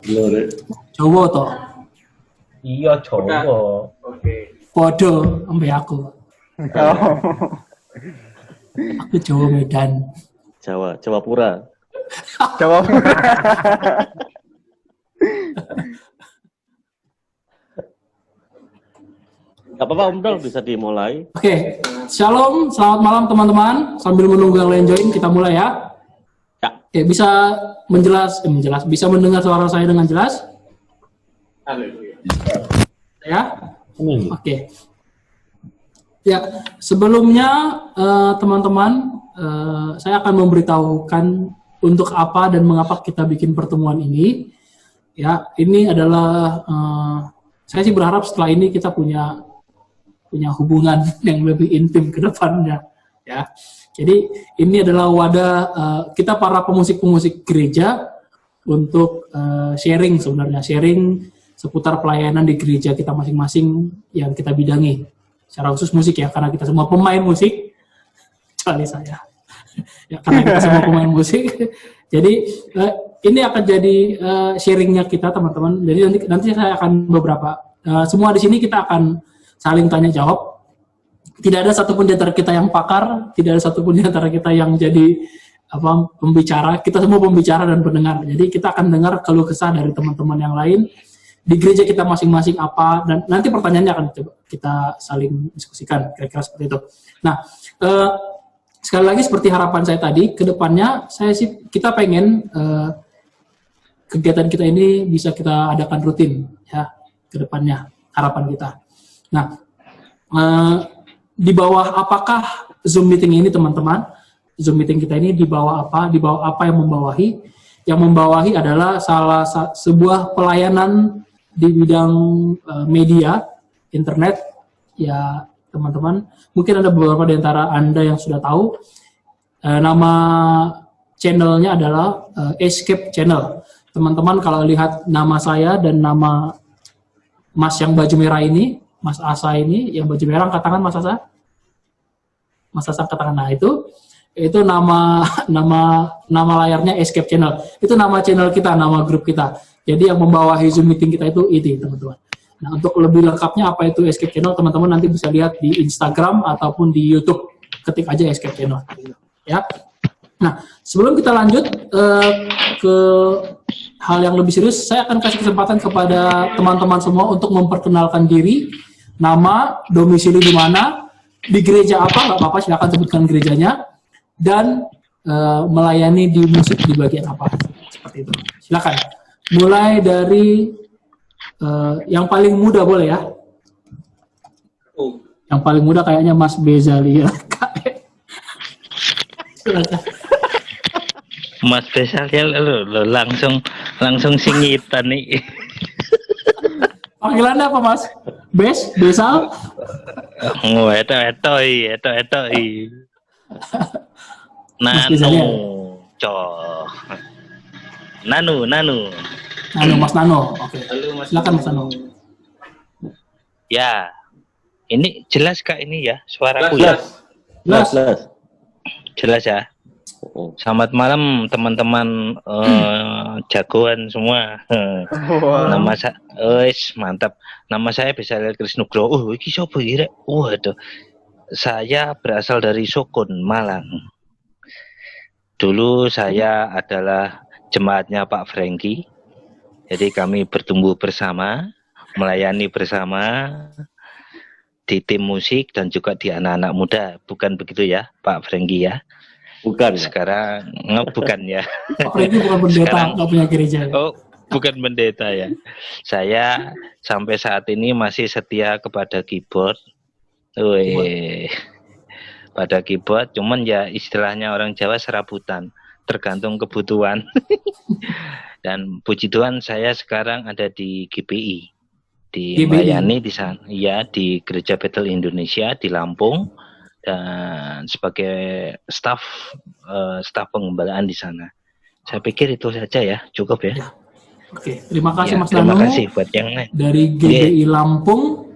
Lho, Jawa toh. Iya, Jawa. Oke. Podo ambe aku. Oh. Aku Jawa Medan. Jawa Pura. Jawa. Gak apa-apa Om Dol, bisa dimulai. Oke, shalom, selamat malam teman-teman. Sambil menunggu yang lain join, kita mulai ya. Ya. Oke, bisa bisa mendengar suara saya dengan jelas? Ya? Oke. Ya, sebelumnya teman-teman, saya akan memberitahukan untuk apa dan mengapa kita bikin pertemuan ini. Ya, ini adalah saya sih berharap setelah ini kita punya hubungan yang lebih intim ke depannya, ya. Jadi ini adalah wadah kita para pemusik-pemusik gereja untuk sharing seputar pelayanan di gereja kita masing-masing yang kita bidangi. Secara khusus musik ya, karena kita semua pemain musik, kecuali saya. Ya, karena kita semua pemain musik. Jadi ini akan jadi sharingnya kita teman-teman. Jadi nanti saya akan semua di sini kita akan saling tanya jawab. Tidak ada satupun di antara kita yang pakar, tidak ada satupun di antara kita yang jadi pembicara. Kita semua pembicara dan pendengar. Jadi kita akan dengar keluh kesah dari teman-teman yang lain di gereja kita masing-masing apa, dan nanti pertanyaannya akan coba kita saling diskusikan kira-kira seperti itu. Nah, sekali lagi seperti harapan saya tadi, ke depannya kita pengen kegiatan kita ini bisa kita adakan rutin ya ke depannya, harapan kita. Nah, di bawah apakah Zoom meeting ini teman-teman? Zoom meeting kita ini di bawah apa? Di bawah apa yang membawahi? Yang membawahi adalah sebuah pelayanan di bidang media, internet, ya teman-teman. Mungkin ada beberapa di antara Anda yang sudah tahu. Nama channelnya adalah Escape Channel. Teman-teman kalau lihat nama saya dan nama Mas yang baju merah ini, Mas Asa ini, yang baju merah, katakan Mas Asa. Mas Asa katakan, nah itu nama layarnya Escape Channel. Itu nama channel kita, nama grup kita. Jadi yang membawahi Zoom meeting kita itu teman-teman. Nah, untuk lebih lengkapnya apa itu Escape Channel, teman-teman nanti bisa lihat di Instagram ataupun di YouTube. Ketik aja Escape Channel. Ya. Nah, sebelum kita lanjut ke hal yang lebih serius, saya akan kasih kesempatan kepada teman-teman semua untuk memperkenalkan diri, nama, domisili di mana, di gereja apa, nggak apa-apa, silakan sebutkan gerejanya, dan melayani di musik di bagian apa, seperti itu. Silakan. Mulai dari yang paling muda boleh ya? Yang paling muda kayaknya Mas Bezali ya. Silakan. Mas Bezali lo langsung singitan nih. Panggilannya apa Mas? Besal? Oh, eto. Nanu. Nanu, Mas Nano. Oke. Silakan Mas Nano. Ya. Ini jelas Kak ini ya suaraku ya? Jelas. Jelas ya. Selamat malam teman-teman jagoan semua. Nama saya mantap. Nama saya Bezali Krisnugroho. Iki sapa iki rek? Waduh. Saya berasal dari Sokun, Malang. Dulu saya adalah jemaatnya Pak Franky. Jadi kami bertumbuh bersama, melayani bersama di tim musik dan juga di anak-anak muda. Bukan begitu ya Pak Franky ya? Bukan. Sekarang bukan ya. Pak Franky bukan pendeta, nggak punya gereja. Oh, bukan pendeta ya. Saya sampai saat ini masih setia kepada keyboard. Pada keyboard, cuman ya istilahnya orang Jawa serabutan, tergantung kebutuhan. Dan puji Tuhan saya sekarang ada di GPI, melayani di sana, ya di Gereja Bethel Indonesia di Lampung, dan sebagai staf pengembalaan di sana. Saya pikir itu saja ya, cukup ya. Oke, terima kasih ya, Mas terima Nano. kasih buat yang lain. Dari GPI Lampung,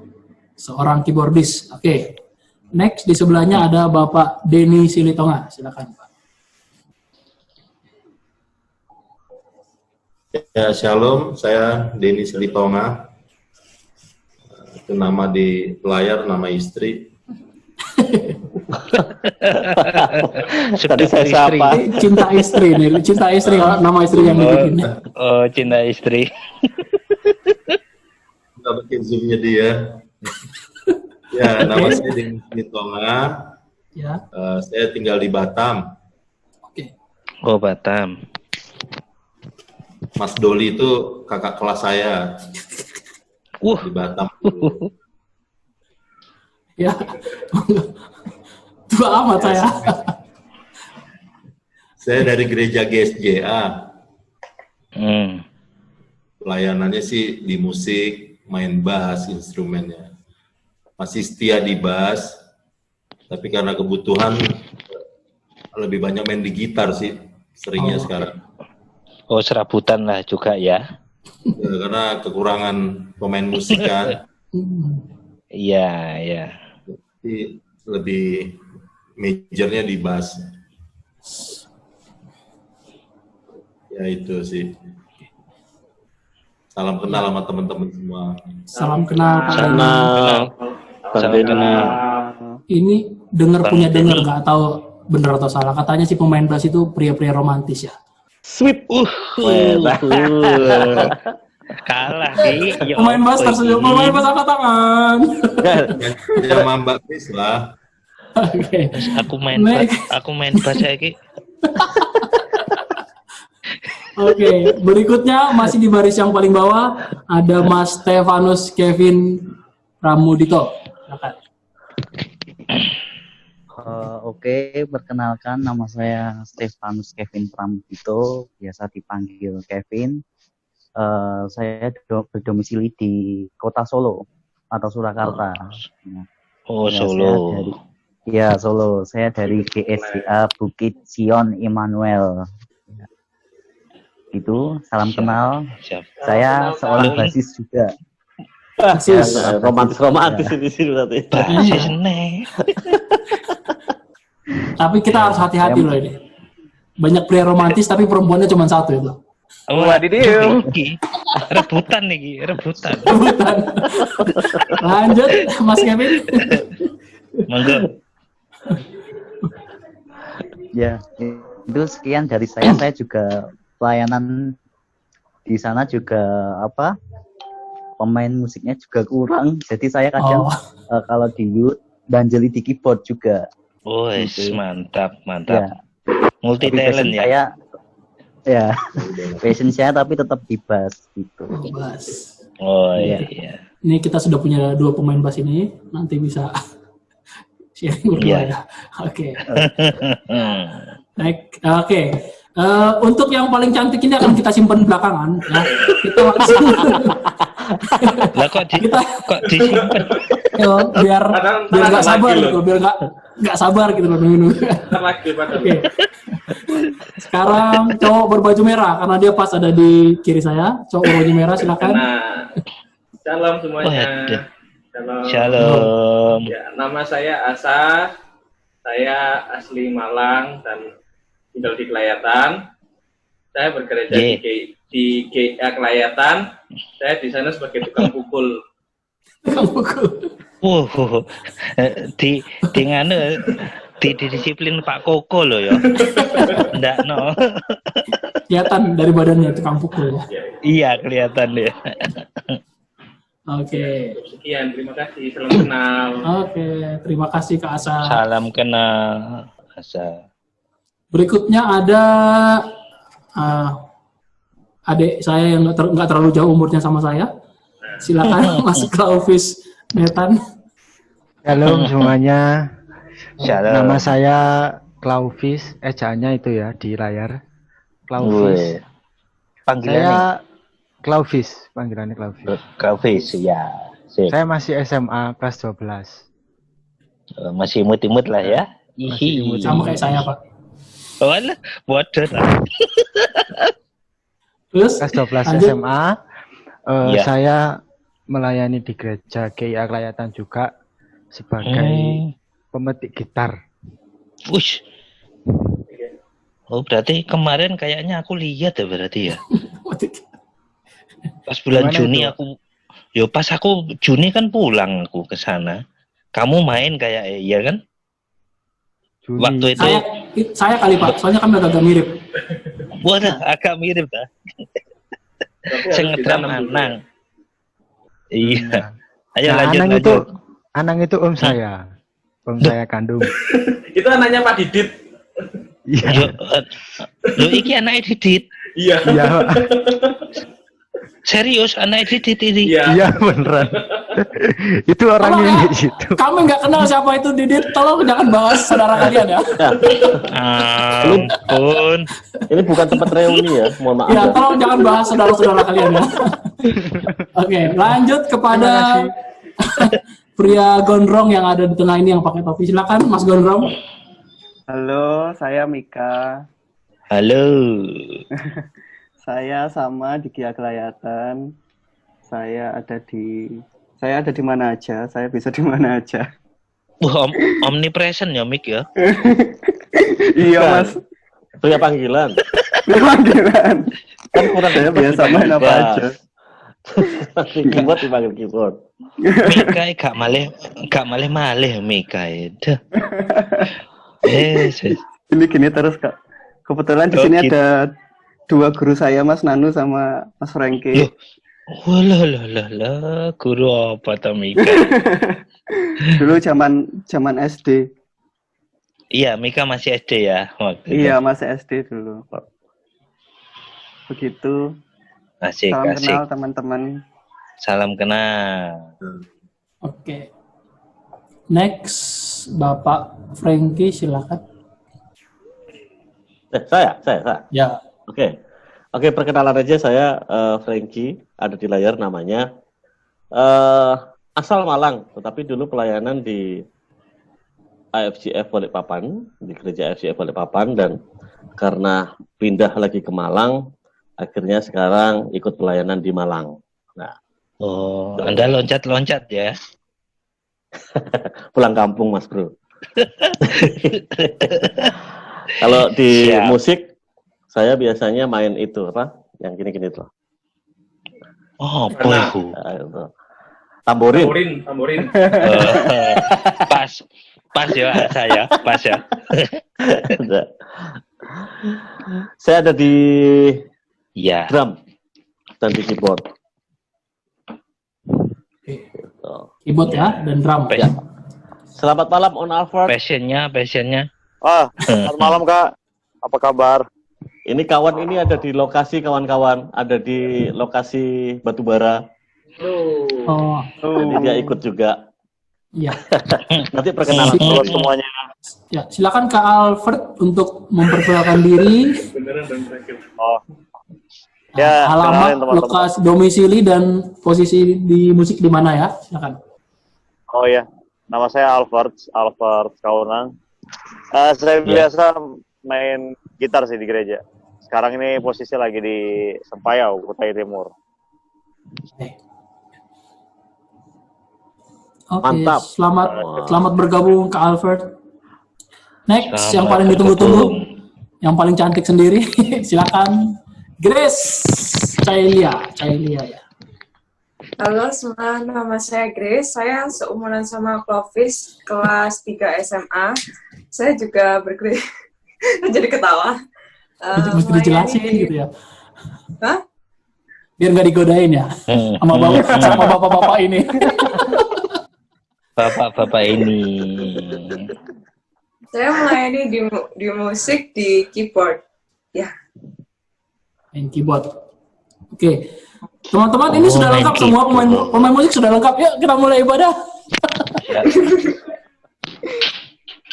seorang keyboardis. Oke, next di sebelahnya ada Bapak Denny Silitonga. Silakan Pak. Ya, Shalom, saya Denny Selitonga. Itu nama di layar, nama istri. Tadi saya sapa. Cinta istri nih, cinta istri nama istri yang dibikin. Oh, cinta istri. Kita bikin zoomnya dia. Ya, nama saya Denny Selitonga. Ya. Saya tinggal di Batam. Oke. Oh, Batam. Mas Doli itu kakak kelas saya di Batam. Ya. Tua amat saya. Saya dari gereja GSJA. Pelayanannya sih di musik, main bass, instrumennya. Masih setia di bass, tapi karena kebutuhan lebih banyak main di gitar sih, seringnya sekarang. Oh, serabutan lah juga ya. Ya, karena kekurangan pemain musik kan. Iya, iya. Jadi lebih majornya di bass. Ya itu sih. Salam kenal sama teman-teman semua. Salam kenal Pak Denny. Salam kenal. Ini punya dengar nggak tahu benar atau salah. Katanya si pemain bass itu pria-pria romantis ya. Sweep. Kalah sih. Pemain bass tersenyum, pemain bass angkat tangan. Ya sama Mbak Chris lah. Oke. Aku main bass lagi. Oke, berikutnya masih di baris yang paling bawah ada Mas Stefanus Kevin Pramudito. Silakan. Oke, perkenalkan nama saya Stefanus Kevin Pramudito, biasa dipanggil Kevin. Saya berdomisili di Kota Solo atau Surakarta. Oh, Solo. Solo. Saya dari GSJA Bukit Sion Immanuel. Gitu, salam kenal. Siap. Saya seorang basis juga. Romantis di sini berarti. Basis nih. Tapi kita harus hati-hati loh ini. Banyak pria romantis tapi perempuannya cuma satu itu. Wadidiu. Rebutan. Lanjut, Mas Kevin. Monggo. Ya, itu sekian dari saya. Saya juga pelayanan di sana juga pemain musiknya juga kurang. Jadi saya kadang kalau di youth banjeli di keyboard juga. Oh, gitu. mantap. Ya. Multi talent ya. Passion saya tapi tetap di bass gitu. Bass. Oh iya. Ini kita sudah punya 2 pemain bass ini, nanti bisa sharing berdua ya. Oke. Baik, oke. Untuk yang paling cantik ini akan kita simpan belakangan ya. Kita langsung Lah kok disimpan? biar nggak sabar gitu, biar nggak sabar gitu loh nunggu. Oke. Sekarang cowok berbaju merah karena dia pas ada di kiri saya. Cowok berbaju merah silakan. Shalom semuanya. Shalom. Ya, nama saya Asa. Saya asli Malang dan tinggal di Kelayatan. Saya bekerja di GA Kelayatan. Saya di sana sebagai tukang pukul. Di disiplin Pak Koko loh ya. Nggak no. Kelihatan dari badannya tukang pukul ya. Iya kelihatan ya. Oke. Sekian, terima kasih. Salam kenal. Oke, terima kasih Kak Asa. Salam kenal Asa. Berikutnya ada adik saya yang nggak terlalu jauh umurnya sama saya. Silakan Mas Klauvis Netan. Shalom semuanya. Shalom. Nama saya Klauvis, ejaannya itu ya di layar. Klauvis. Saya Klauvis, panggilannya Klauvis. Klauvis ya. Sip. Saya masih SMA kelas 12. Masih imut-imut lah ya. Masih Sama kayak saya, Pak. Oh alah, bodoh. Terus Kelas 12 lanjut. SMA. Ya. Saya melayani di gereja GIA Kelayatan juga sebagai pemetik gitar. Wush. Oh berarti kemarin kayaknya aku lihat ya berarti ya. Pas bulan Gimana Juni itu? pas aku Juni kan pulang aku ke sana. Kamu main kayak iya kan? Juni. Waktu itu Saya kali Pak, soalnya kami agak mirip. wadah agak mirip dah. Tapi harus Saya ngetram ditanam dulu. Anang. Iya. Ayo Nah, lanjut Anang lanjut. Anang itu om saya. Om saya kandung. Itu anaknya Pak Didit. Iya. Lo iki anak Didit. Iya. Iya, Pak. Serius anak Didit ini. Iya. Iya beneran. Itu orangnya Tolong ya, di situ. kami nggak kenal siapa itu Didit. Tolong jangan bahas saudara kalian ya. Ampun. Ini bukan tempat reuni ya, mohon maaf. Ya, tolong jangan bahas saudara-saudara kalian ya. Oke, lanjut kepada pria gondrong yang ada di tengah ini yang pakai topi. Silakan Mas Gondrong. Halo, saya Mika. Halo. Saya sama di Kia Kelayatan. Saya ada di mana aja. Saya bisa di mana aja. Wah, omnipresent ya Mik ya. Iya, Mas. Pria panggilan. Panggilan. Kan kurang Saya pas biasa dipanggil main apa bass. aja. Keyboard dipanggil keyboard. Mika gak malih Mika itu. Ini gini terus, Kak. Kebetulan di sini ada dua guru saya, Mas Nanu sama Mas Franky. Walah, guru apa tuh Mika? Dulu zaman SD. Iya, Mika masih SD ya waktu itu. Iya, masih SD dulu. Begitu. Asik, Salam asik. kenal teman-teman. Salam kenal. Oke. Next, Bapak Franky silakan. Saya. Ya. Oke, perkenalan aja saya Franky, ada di layar namanya. Asal Malang, tetapi dulu pelayanan di AFCF Balikpapan, di gereja AFCF Balikpapan, dan karena pindah lagi ke Malang, akhirnya sekarang ikut pelayanan di Malang. Nah, Anda loncat-loncat ya. pulang kampung Mas Bro. Kalau di Siap. musik, saya biasanya main itu apa? Yang gini-gini tuh. Oh, apa itu? Tamborin. Tamborin. Pas ya saya, pas ya. Saya ada di Ya. drum dan di keyboard. Keyboard ya dan drum. Ya. Selamat malam On Alfred. Passionnya. Selamat malam Kak. Apa kabar? Ini kawan ini ada di lokasi kawan-kawan, ada di lokasi Batubara. Oh, Jadi dia ikut juga. iya. Nanti perkenalan Halo semuanya. Ya, silakan Kak Alfred untuk memperkenalkan diri, Beneran dan terakhir. Oh. Ya, kenalin alamat, teman-teman. lokasi, domisili dan posisi di musik di mana ya? Silakan. Oh ya, nama saya Alfred Kaunang. Saya biasa main gitar sih di gereja. Sekarang ini posisi lagi di Sempayau, Kutai Timur. Oke, Mantap. selamat bergabung Kak Alfred. Next, Selamat yang paling ditunggu-tunggu, yang paling cantik sendiri, silakan Grace Cailia ya. Halo semua, nama saya Grace. Saya seumuran sama Clovis, kelas 3 SMA. Saya juga bergerak, jadi ketawa. Mesti dijelasin gitu ya. Hah? Biar nggak digodain ya, sama bapak-bapak ini. Bapak-bapak ini. Saya melayani di musik di keyboard. Ya. Main keyboard. Oke. Teman-teman, ini sudah lengkap semua pemain musik sudah lengkap. Yuk kita mulai ibadah. Ya.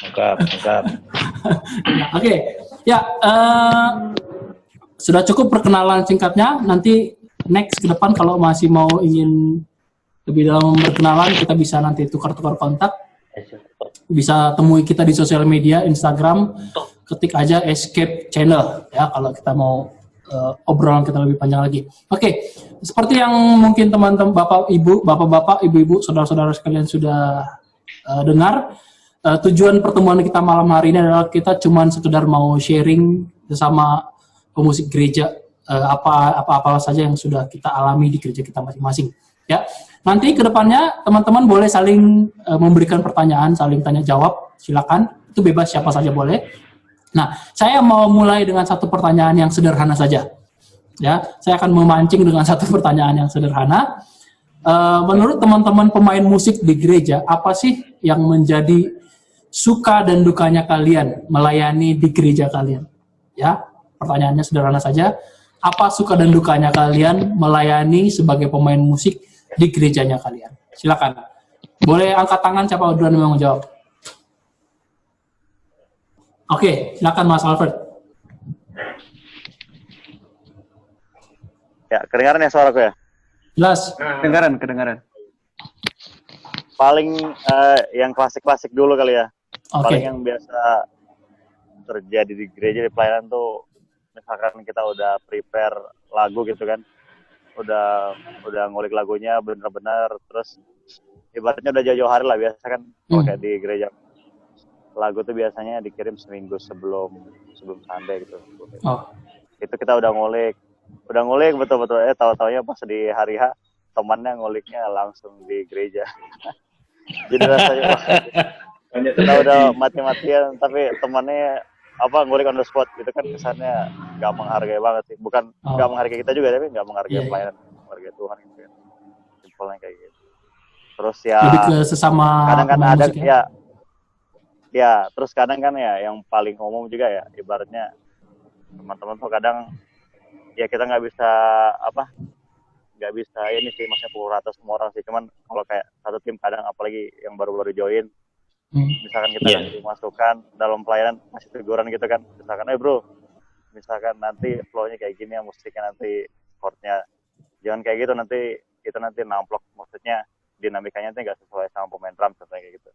Lengkap. Oke. Ya, sudah cukup perkenalan singkatnya. Nanti next ke depan kalau masih mau ingin lebih dalam perkenalan, kita bisa nanti tukar-tukar kontak. Bisa temui kita di sosial media, Instagram, ketik aja Escape Channel ya kalau kita mau obrolan kita lebih panjang lagi. Oke, seperti yang mungkin teman-teman bapak-bapak, ibu-ibu, saudara-saudara sekalian sudah dengar, tujuan pertemuan kita malam hari ini adalah kita cuman sekedar mau sharing bersama pemusik gereja apa saja yang sudah kita alami di gereja kita masing-masing. Ya, nanti ke depannya teman-teman boleh saling memberikan pertanyaan, saling tanya jawab, silakan. Itu bebas, siapa saja boleh. Nah, saya mau mulai dengan satu pertanyaan yang sederhana saja. Ya, saya akan memancing dengan satu pertanyaan yang sederhana. Menurut teman-teman pemain musik di gereja, apa sih yang menjadi suka dan dukanya kalian melayani di gereja kalian? Ya, pertanyaannya sederhana saja. Apa suka dan dukanya kalian melayani sebagai pemain musik di gerejanya kalian? Silakan. Boleh angkat tangan siapa duluan yang mau jawab. Oke, silakan Mas Alfred. Ya, kedengaran ya suaraku ya? Jelas. Kedengaran. Paling yang klasik-klasik dulu kali ya. Oke. Paling yang biasa terjadi di gereja di pelayanan tuh, misalkan kita udah prepare lagu gitu kan, udah ngulik lagunya benar-benar, terus ibaratnya udah jauh-jauh hari lah biasa kan. Kalau kayak di gereja lagu tuh biasanya dikirim seminggu sebelum Sunday gitu. Itu kita udah ngulik betul-betul, tahu-taunya pas di hari H temannya nguliknya langsung di gereja. Jadi rasanya kita udah mati-matian, tapi temannya ngulik on the spot gitu kan, kesannya nggak menghargai banget sih. Bukan nggak menghargai kita juga, tapi nggak menghargai pelayanan, menghargai Tuhan gitu kan. Simpelnya kayak gitu. Terus ya lebih ke sesama kadang kan ada ya. Ya, terus kadang kan ya yang paling umum juga ya, ibaratnya teman-teman tuh kadang ya kita nggak bisa ini sih, maksudnya pukul rata semua orang sih. Cuman kalau kayak satu tim kadang, apalagi yang baru-baru join, misalkan kita dimasukkan dalam pelayanan, masih teguran gitu kan, misalkan bro, misalkan nanti flow-nya kayak gini ya, musiknya nanti chord-nya jangan kayak gitu, nanti kita namplok, maksudnya dinamikanya nanti nggak sesuai sama pemain drum kayak gitu.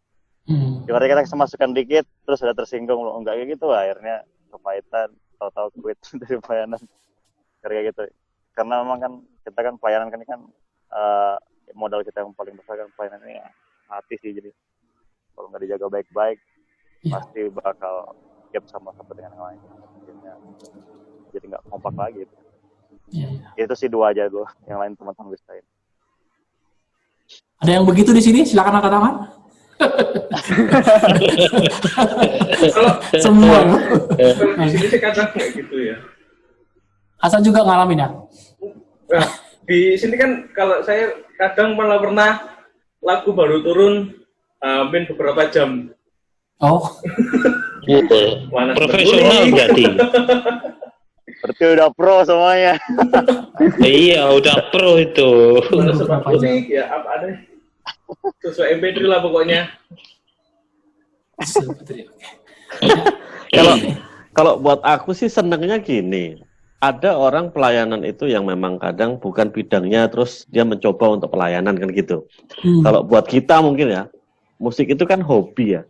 Jadi kita masukkan dikit terus udah tersinggung, enggak kayak gitu, akhirnya kepahitan, tahu-tahu quit dari pelayanan kayak gitu. Karena memang kan kita kan pelayanan kan modal kita yang paling besar kan pelayanan ini hati sih. Jadi kalau nggak dijaga baik-baik pasti bakal gap sama dengan yang lain. Jadi nggak kompak lagi gitu. Itu sih dua aja dulu, yang lain teman-teman bisain. Ada yang begitu di sini? Silakan angkat tangan. Semua. Di sini sih kadang kayak gitu ya. Hasan juga ngalamin ya? Nah, di sini kan kalau saya kadang malah pernah lagu baru turun main beberapa jam. Oh. Profesional berarti. Berarti udah pro semuanya. Iya, udah pro itu. Musik ya apa ada sesuai MP3 lah pokoknya. Kalau buat aku sih senengnya gini. Ada orang pelayanan itu yang memang kadang bukan bidangnya, terus dia mencoba untuk pelayanan kan gitu. Kalau buat kita mungkin ya, musik itu kan hobi ya.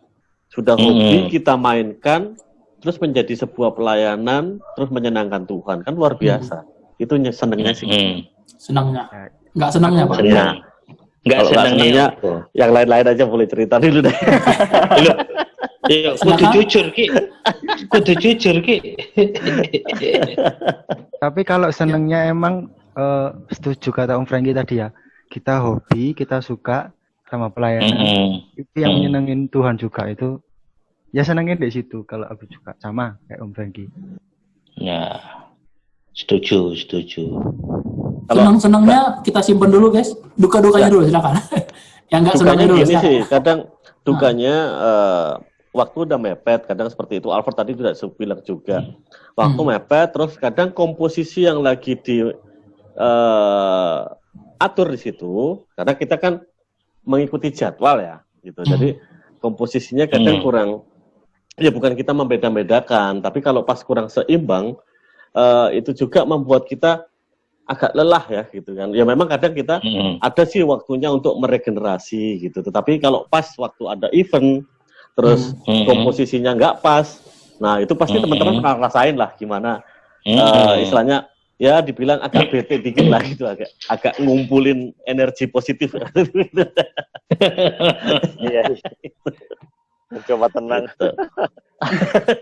Sudah hobi kita mainkan, terus menjadi sebuah pelayanan, terus menyenangkan Tuhan, kan luar biasa. Itu senengnya sih. Senangnya. Nggak senangnya Pak? Senang. Nggak senangnya, yang lain-lain aja boleh cerita dulu deh. Iya, kudu jujur Ki. Tapi kalau senengnya emang setuju kata Om Franky tadi ya. Kita hobi, kita suka sama pelayanan. Itu yang nyenengin Tuhan juga itu. Ya senengin di situ kalau aku juga sama kayak Om Franky. Ya. Setuju. Senang-senangnya kita simpen dulu guys. Duka-dukanya dulu silakan. Yang enggak senangnya dulu gini sih, kadang dukanya waktu udah mepet, kadang seperti itu. Alfred tadi tidak bilang juga. Waktu mepet, terus kadang komposisi yang lagi di atur di situ, karena kita kan mengikuti jadwal ya, gitu. Jadi komposisinya kadang kurang. Ya bukan kita membeda-bedakan, tapi kalau pas kurang seimbang, itu juga membuat kita agak lelah ya, gitu kan. Ya memang kadang kita ada sih waktunya untuk meregenerasi gitu. Tetapi kalau pas waktu ada event, terus komposisinya nggak pas, nah itu pasti teman-teman pernah rasain lah gimana istilahnya ya dibilang agak bete dikit lah gitu, agak ngumpulin energi positif. Iya. Coba tenang.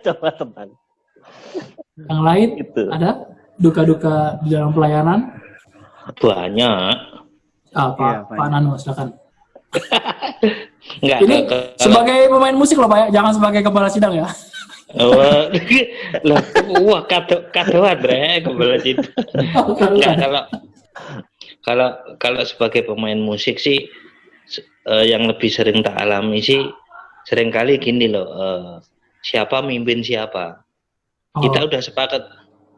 Coba tenang. Yang lain gitu. ada? duka-duka di dalam pelayanan? Banyak. Pak Nano, silakan. Enggak, Ini sebagai pemain musik loh Pak ya, jangan sebagai kepala sidang ya. Wah, kadoan bre kepala sidang. Enggak, kalau sebagai pemain musik sih yang lebih sering tak alami sih seringkali gini loh, siapa mimpin siapa. Kita udah sepakat,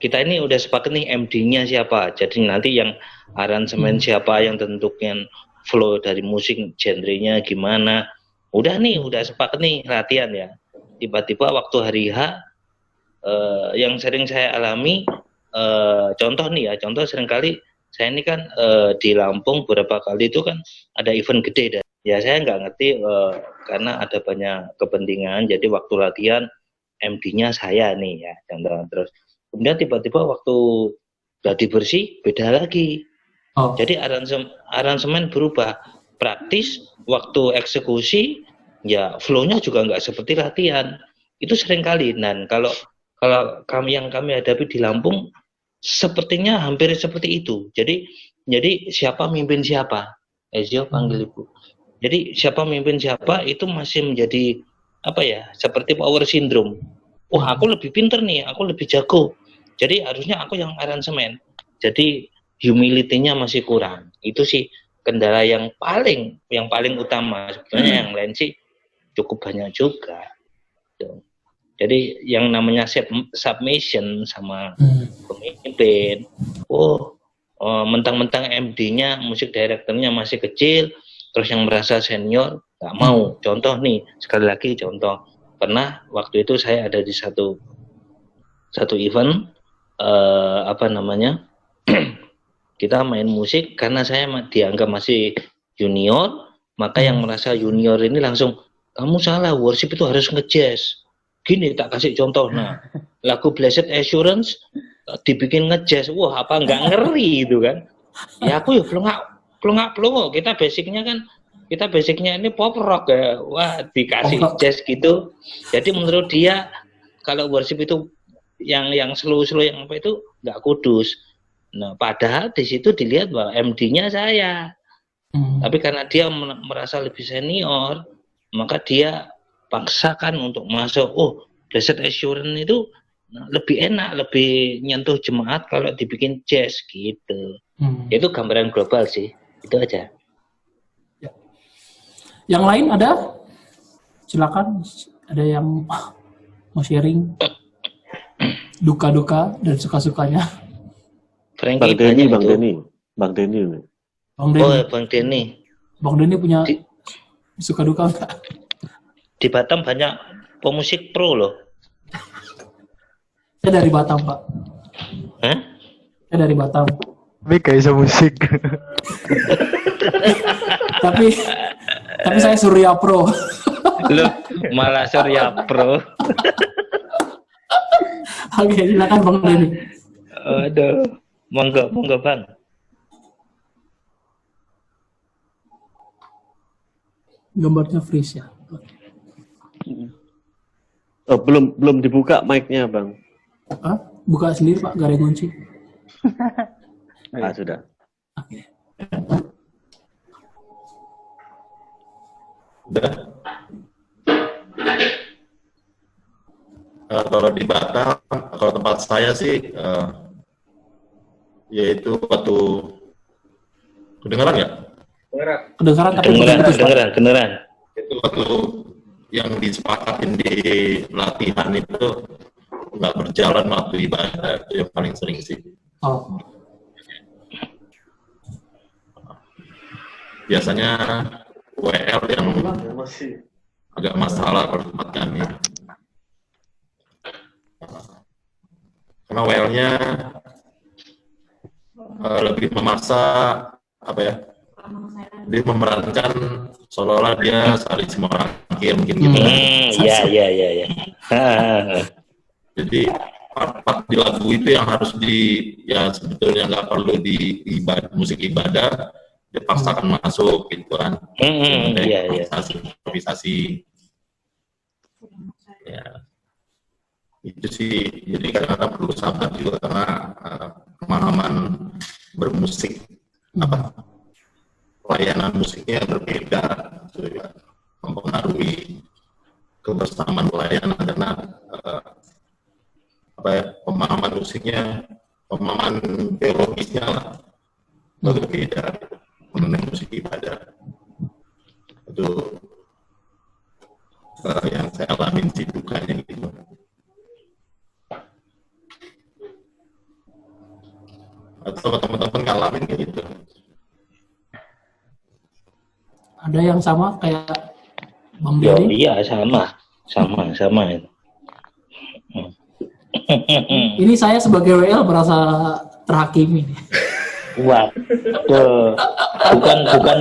kita ini udah sepakat nih MD-nya siapa. Jadi nanti yang aransemen siapa, yang tentukan flow dari musik, genrenya gimana. Udah sepakat nih latihan ya. Tiba-tiba waktu hari H, yang sering saya alami, contoh seringkali saya ini kan di Lampung beberapa kali itu kan ada event gede dan ya saya nggak ngerti karena ada banyak kepentingan, jadi waktu latihan MD-nya saya nih ya, contoh. Terus kemudian tiba-tiba waktu gladi bersih beda lagi. Jadi aransemen berubah, praktis waktu eksekusi ya flow-nya juga nggak seperti latihan. Itu sering kali. Dan kalau kami hadapi di Lampung sepertinya hampir seperti itu. Jadi siapa mimpin siapa? Ezio panggil Ibu. Jadi siapa mimpin siapa itu masih menjadi apa ya? Seperti power syndrome. Wah, aku lebih pinter nih, aku lebih jago. Jadi harusnya aku yang aransemen. Jadi humility-nya masih kurang. Itu sih kendala yang paling utama. Sebenarnya yang lain sih cukup banyak juga. Jadi yang namanya submission sama pemimpin, mentang-mentang MD-nya, musik director-nya masih kecil, terus yang merasa senior nggak mau. Contoh nih, sekali lagi contoh, pernah waktu itu saya ada di satu event, kita main musik, karena saya dianggap masih junior, maka yang merasa junior ini langsung, kamu salah, worship itu harus nge-jazz. Gini, tak kasih contoh, nah, lagu Blessed Assurance dibikin nge-jazz, wah apa nggak ngeri gitu kan. Ya aku ya pelongak, kita basicnya ini pop rock ya, wah dikasih jazz gitu. Jadi menurut dia, kalau worship itu yang slow yang apa itu nggak kudus. Nah, padahal di situ dilihat bahwa MD-nya saya. Tapi karena dia merasa lebih senior, maka dia paksakan untuk masuk. Oh, Blessed Assurance itu lebih enak, lebih nyentuh jemaat kalau dibikin jazz gitu. Itu gambaran global sih. Itu aja. Ya. Yang lain ada? Silakan. Ada yang mau sharing duka-duka dan suka-sukanya? Bang Denny. Bang Denny. Bang Denny punya suka duka enggak? Di Batam banyak pemusik pro loh. Saya dari Batam, Pak. Hah? Saya dari Batam. Tapi gak bisa musik. tapi saya Surya Pro. Loh, malah Surya Pro. Oke, silakan Bang Denny. Aduh, monggo Bang. Gambarnya freeze ya. Oh, belum dibuka mic-nya, Bang. Buka sendiri, Pak, gak ada kunci. Sudah. Oke. Udah. Kalau di Batam, kalau tempat saya sih, yaitu waktu kedengaran ya? Kedengaran. Itu waktu yang disepakatin di latihan itu nggak berjalan waktu ibadah, itu yang paling sering sih. Biasanya WL yang agak masalah kalau tempat kami. Karena WL-nya lebih memaksa dia memerankan seolah-olah dia saling semorangkir mungkin gitu. Iya. Jadi part di lagu itu yang harus sebetulnya nggak perlu di musik ibadah, dipaksakan masuk gitu kan. Improvisasi. Ya. Itu sih, jadi kadang-kadang perlu sabar juga karena pemahaman bermusik, pelayanan musiknya berbeda, itu ya mempengaruhi kebersamaan pelayanan karena pemahaman musiknya, pemahaman teologisnya lah berbeda mengenai musik ibadah. Itu yang saya alamin sih dukanya gitu. Atau teman-teman ngalamin kayak gitu? Ada yang sama kayak Bang Billy? Iya, sama. Ini saya sebagai WL merasa terhakimi. Wah, bukan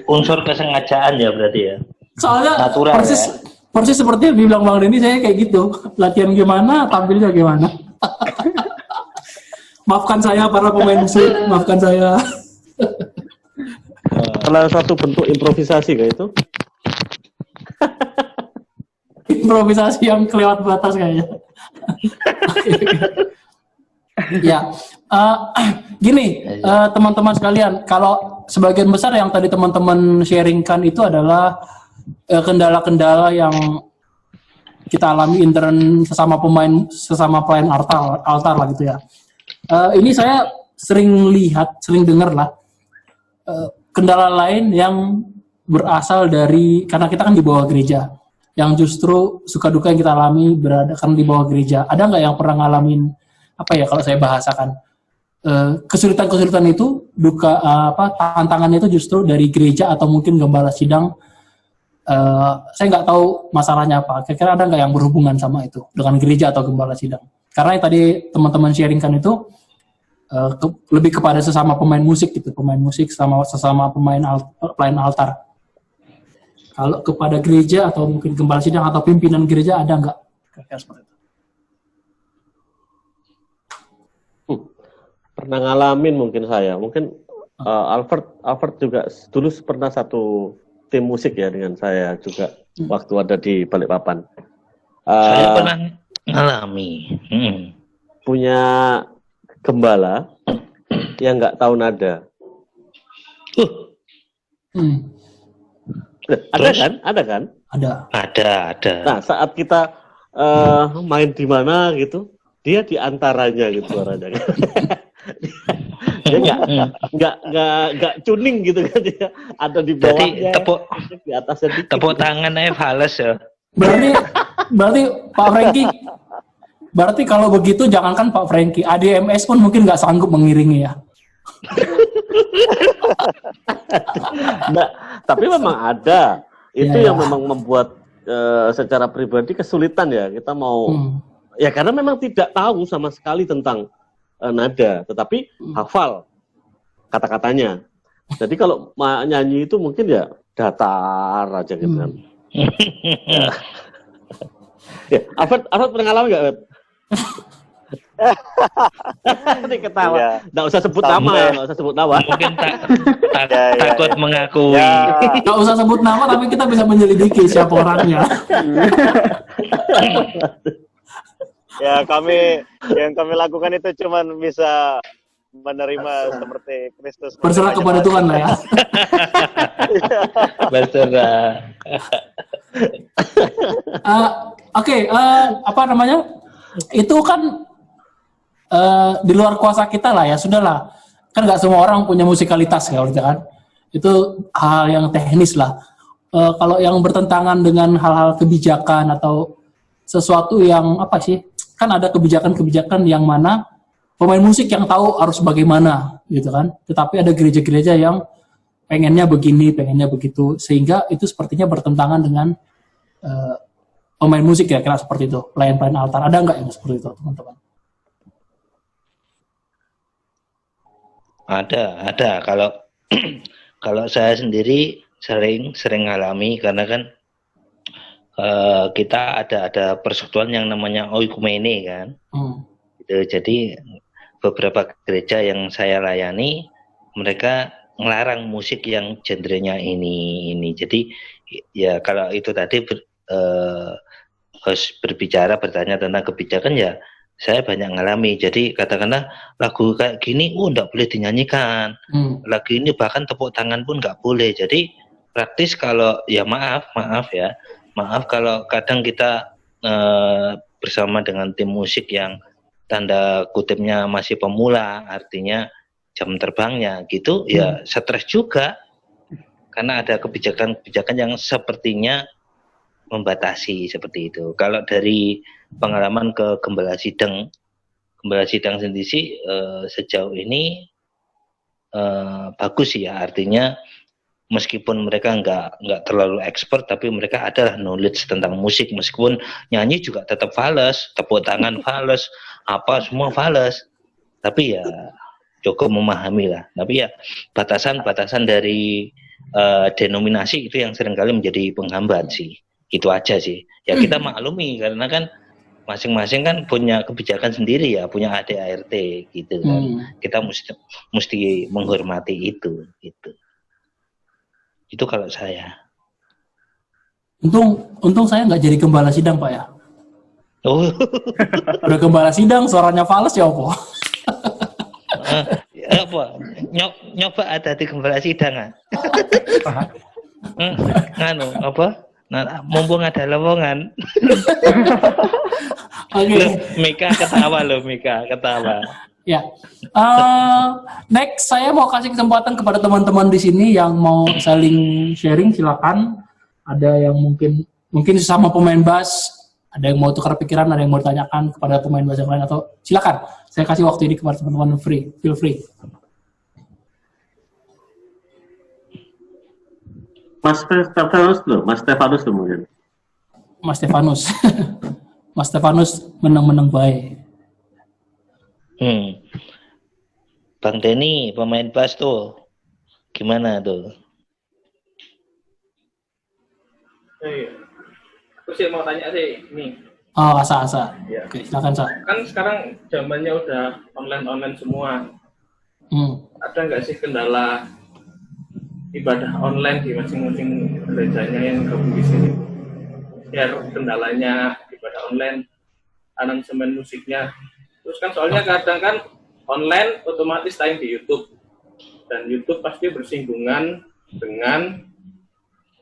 unsur kesengajaan ya berarti ya. Soalnya natural, persis seperti yang dibilang Bang Denny, saya kayak gitu. Latihan gimana, tampilnya gimana. Maafkan saya para pemain musik, maafkan saya. Salah satu bentuk improvisasi kayak itu. Improvisasi yang kelewat batas kayaknya. Ya, gini teman-teman sekalian, kalau sebagian besar yang tadi teman-teman sharingkan itu adalah kendala-kendala yang kita alami intern sesama pelayan altar lah gitu ya. Ini saya sering dengar lah kendala lain yang berasal dari, karena kita kan di bawah gereja, yang justru suka duka yang kita alami berada kan di bawah gereja. Ada nggak yang pernah ngalamin kalau saya bahasakan kesulitan-kesulitan itu, tantangannya itu justru dari gereja atau mungkin gembala sidang? Saya nggak tahu masalahnya apa. Kira-kira ada nggak yang berhubungan sama itu dengan gereja atau gembala sidang? Karena yang tadi teman-teman sharingkan itu lebih kepada sesama pemain musik gitu, sesama pelayan altar. Kalau kepada gereja atau mungkin gembala sidang atau pimpinan gereja ada nggak? Kira-kira seperti itu. Pernah ngalamin mungkin saya. Mungkin Alfred juga dulu pernah satu tim musik ya dengan saya juga waktu ada di Balikpapan. Saya pernah ngalami. Punya gembala yang nggak tahu nada. Ada kan? Ada. Nah, saat kita main di mana gitu, dia di antaranya gitu suaranya. Dia nggak tuning gitu kan, dia ada di bawahnya, di atasnya dikit. Tepuk tangan aja fales ya. Berarti Pak Franky, berarti kalau begitu jangankan Pak Franky, ADMS pun mungkin nggak sanggup mengiringi ya. Nah, tapi memang ada. Itu yang memang membuat secara pribadi kesulitan ya. Kita mau ya karena memang tidak tahu sama sekali tentang nada, tetapi hafal kata-katanya. Jadi kalau nyanyi itu mungkin ya datar aja gitu kan. Ya, Alfred pernah ngalamin nggak? Ini ketawa. Nggak usah sebut nama. Mungkin takut mengakui. Nggak usah sebut nama, tapi kita bisa menyelidiki siapa orangnya. Ya, yang kami lakukan itu cuman bisa menerima seperti Kristus. Berserah kepada Tuhan lah ya. Berserah. Apa namanya? Itu kan di luar kuasa kita lah ya, sudahlah. Kan nggak semua orang punya musikalitas ya, kan? Itu hal yang teknis lah. Kalau yang bertentangan dengan hal-hal kebijakan atau sesuatu yang kan ada kebijakan-kebijakan yang mana pemain musik yang tahu harus bagaimana gitu kan. Tetapi ada gereja-gereja yang pengennya begini, pengennya begitu, sehingga itu sepertinya bertentangan dengan pemain musik ya, kira seperti itu, pelayan-pelayan altar. Ada nggak yang seperti itu, teman-teman? Ada. Kalau saya sendiri sering ngalami, karena kan kita ada persekutuan yang namanya oikumene kan. Gitu. Jadi beberapa gereja yang saya layani, mereka ngelarang musik yang genrenya ini. Jadi ya kalau itu tadi host berbicara bertanya tentang kebijakan, ya saya banyak ngalami. Jadi katakanlah lagu kayak gini, nggak boleh dinyanyikan. Lagu ini bahkan tepuk tangan pun nggak boleh. Jadi praktis kalau ya maaf kalau kadang kita bersama dengan tim musik yang tanda kutipnya masih pemula, artinya jam terbangnya gitu, ya stres juga karena ada kebijakan-kebijakan yang sepertinya membatasi seperti itu. Kalau dari pengalaman ke Gembala Sidang sendiri sih sejauh ini bagus ya, artinya meskipun mereka nggak terlalu expert, tapi mereka adalah knowledge tentang musik, meskipun nyanyi juga tetap fales, tepuk tangan fales, apa semua fales, tapi ya cukup memahami lah. Tapi ya batasan dari denominasi itu yang seringkali menjadi penghambat sih. Itu aja sih. Ya kita maklumi karena kan masing-masing kan punya kebijakan sendiri ya, punya ADART gitu kan. Kita mesti menghormati itu gitu. Itu kalau saya. Untung saya nggak jadi Gembala Sidang, Pak ya. Oh. Udah Gembala Sidang suaranya fals ya apa? Apa? Nyoba ada di Gembala Sidang nganu apa? Nah, mumpung ada lowongan. Oke. Mika ketawa. Ya. Next saya mau kasih kesempatan kepada teman-teman di sini yang mau saling sharing, silakan. Ada yang mungkin sesama pemain bass, ada yang mau tukar pikiran, ada yang mau ditanyakan kepada pemain bass yang lain, atau silakan. Saya kasih waktu ini kepada teman-teman, feel free. Mas Stefanus mungkin. Mas Stefanus menang baik. Bang Denny pemain bass tuh gimana tuh? Aku sih mau tanya sih nih. Oh, Asa. Ya. Oke, silakan Sa. Kan sekarang zamannya udah online semua. Ada nggak sih kendala ibadah online di masing-masing gerejanya yang gabung di sini? Ya, kendalanya ibadah online, aransemen musiknya. Terus kan soalnya kadang kan online otomatis tayang di YouTube, dan YouTube pasti bersinggungan dengan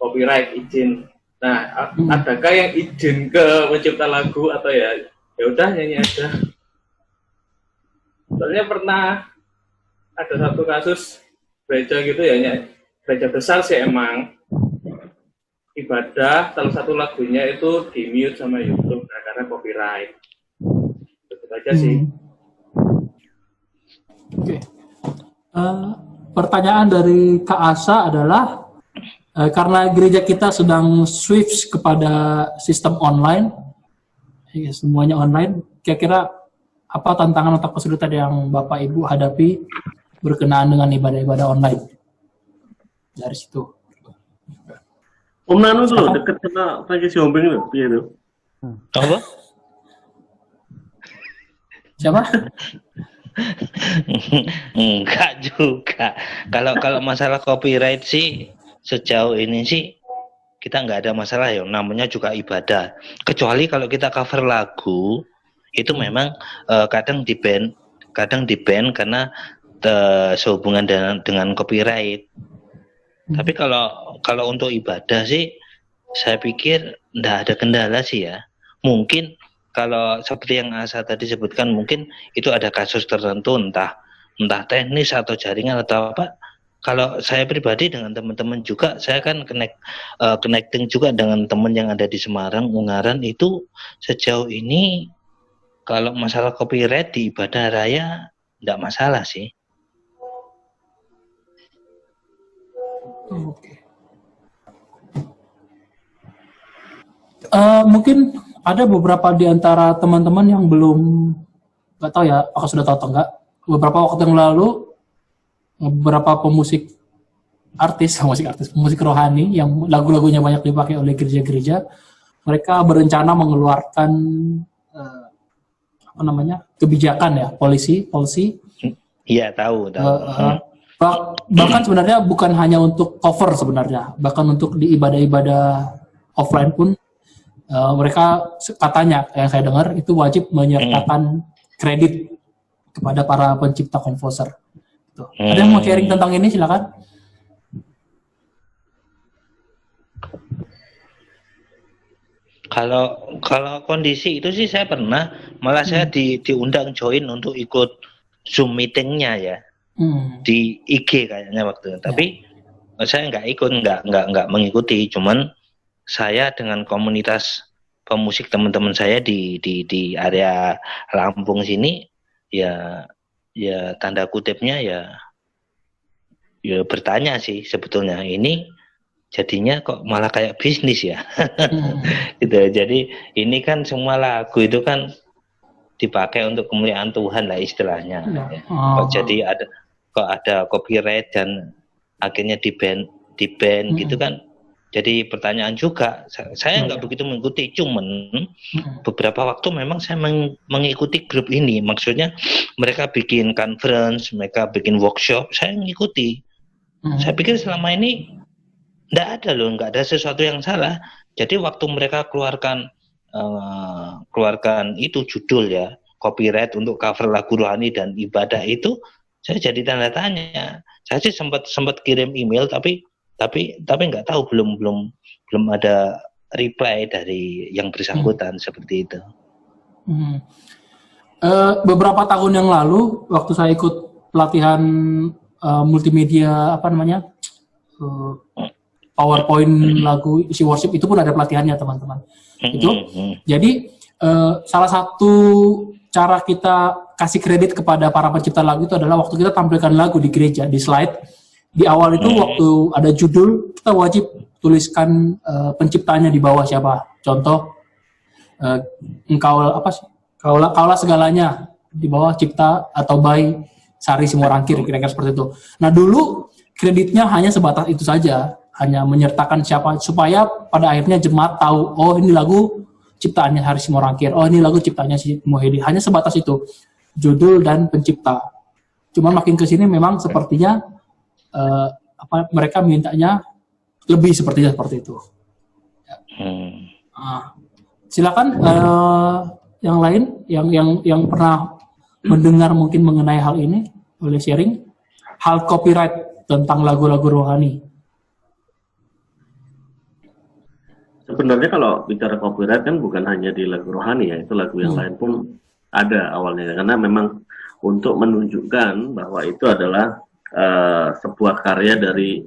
copyright izin. Nah, adakah yang izin ke pencipta lagu atau ya udah nyanyi aja? Soalnya pernah ada satu kasus gereja gitu ya, gereja besar sih emang, ibadah salah satu lagunya itu di mute sama YouTube karena copyright. Itu aja sih. Oke. Pertanyaan dari Kak Asa adalah karena gereja kita sedang switch kepada sistem online, ya, semuanya online, kira-kira apa tantangan atau kesulitan yang Bapak Ibu hadapi berkenaan dengan ibadah-ibadah online? Dari situ. Om Nanu tuh deket sama Frankie Siombing loh, iya tuh. Apa? Siapa? Enggak juga. Kalau masalah copyright sih sejauh ini sih kita nggak ada masalah ya. Namanya juga ibadah. Kecuali kalau kita cover lagu itu memang kadang di ban karena sehubungan dengan copyright. Tapi kalau untuk ibadah sih saya pikir nggak ada kendala sih ya. Mungkin kalau seperti yang Asa tadi sebutkan, mungkin itu ada kasus tertentu, entah teknis atau jaringan atau apa. Kalau saya pribadi dengan teman-teman juga, saya kan connecting juga dengan teman yang ada di Semarang, Ungaran, itu sejauh ini kalau masalah copyright di ibadah raya nggak masalah sih. Oke. Mungkin ada beberapa di antara teman-teman yang belum, nggak tahu ya apakah sudah tahu atau enggak, beberapa waktu yang lalu beberapa pemusik rohani yang lagu-lagunya banyak dipakai oleh gereja-gereja, mereka berencana mengeluarkan kebijakan ya, policy. Iya, tahu. Bahkan sebenarnya bukan hanya untuk cover sebenarnya, bahkan untuk di ibadah-ibadah offline pun mereka katanya yang saya dengar itu wajib menyertakan kredit kepada para pencipta komposer. Tuh. Ada yang mau sharing tentang ini, silakan. Kalau kondisi itu sih saya pernah, malah saya diundang join untuk ikut Zoom meetingnya ya, di IG kayaknya waktu itu. Tapi saya nggak ikut, nggak mengikuti. Cuman saya dengan komunitas pemusik teman-teman saya di area Lampung sini, ya tanda kutipnya ya bertanya sih sebetulnya ini jadinya kok malah kayak bisnis ya. Gitu. Jadi ini kan semua lagu itu kan dipakai untuk kemuliaan Tuhan lah istilahnya. Ya. Kok jadi ada copyright dan akhirnya di ban gitu kan. Jadi pertanyaan juga, saya nggak begitu mengikuti, cuman beberapa waktu memang saya mengikuti grup ini. Maksudnya mereka bikin conference, mereka bikin workshop, saya mengikuti. Saya pikir selama ini nggak ada sesuatu yang salah. Jadi waktu mereka keluarkan itu judul ya, copyright untuk cover lagu rohani dan ibadah itu, saya jadi tanda tanya. Saya sih sempat kirim email tapi nggak tahu, belum ada reply dari yang bersangkutan seperti itu. Beberapa tahun yang lalu waktu saya ikut pelatihan multimedia PowerPoint lagu isi worship itu pun ada pelatihannya teman-teman. Jadi salah satu cara kita kasih kredit kepada para pencipta lagu itu adalah waktu kita tampilkan lagu di gereja, di slide. Di awal itu waktu ada judul, kita wajib tuliskan penciptanya di bawah siapa. Contoh, kaulah segalanya, di bawah cipta atau by Sari Simorangkir, kira-kira seperti itu. Nah dulu kreditnya hanya sebatas itu saja, hanya menyertakan siapa, supaya pada akhirnya jemaat tahu, oh ini lagu ciptaannya Sari Simorangkir, oh ini lagu ciptaannya si Muhyiddin. Hanya sebatas itu, judul dan pencipta. Cuman makin kesini memang sepertinya mereka mintanya lebih seperti itu. Silakan yang lain yang pernah mendengar mungkin mengenai hal ini, boleh sharing hal copyright tentang lagu-lagu rohani. Sebenarnya kalau bicara copyright kan bukan hanya di lagu rohani ya, itu lagu yang lain pun ada awalnya, karena memang untuk menunjukkan bahwa itu adalah sebuah karya dari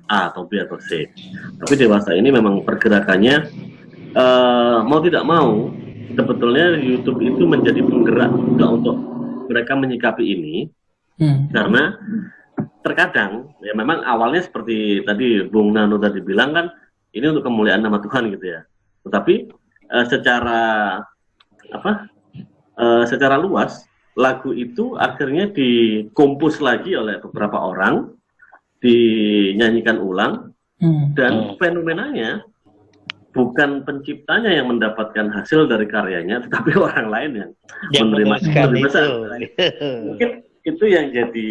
A atau B atau C. Tapi dewasa ini memang pergerakannya mau tidak mau sebetulnya YouTube itu menjadi penggerak juga untuk mereka menyikapi ini, karena terkadang ya memang awalnya seperti tadi Bung Nano tadi bilang kan ini untuk kemuliaan nama Tuhan gitu ya. Tetapi secara luas lagu itu akhirnya dikompos lagi oleh beberapa orang, dinyanyikan ulang, dan fenomenanya bukan penciptanya yang mendapatkan hasil dari karyanya, tetapi orang lain yang menerima lebih besar. Mungkin itu yang jadi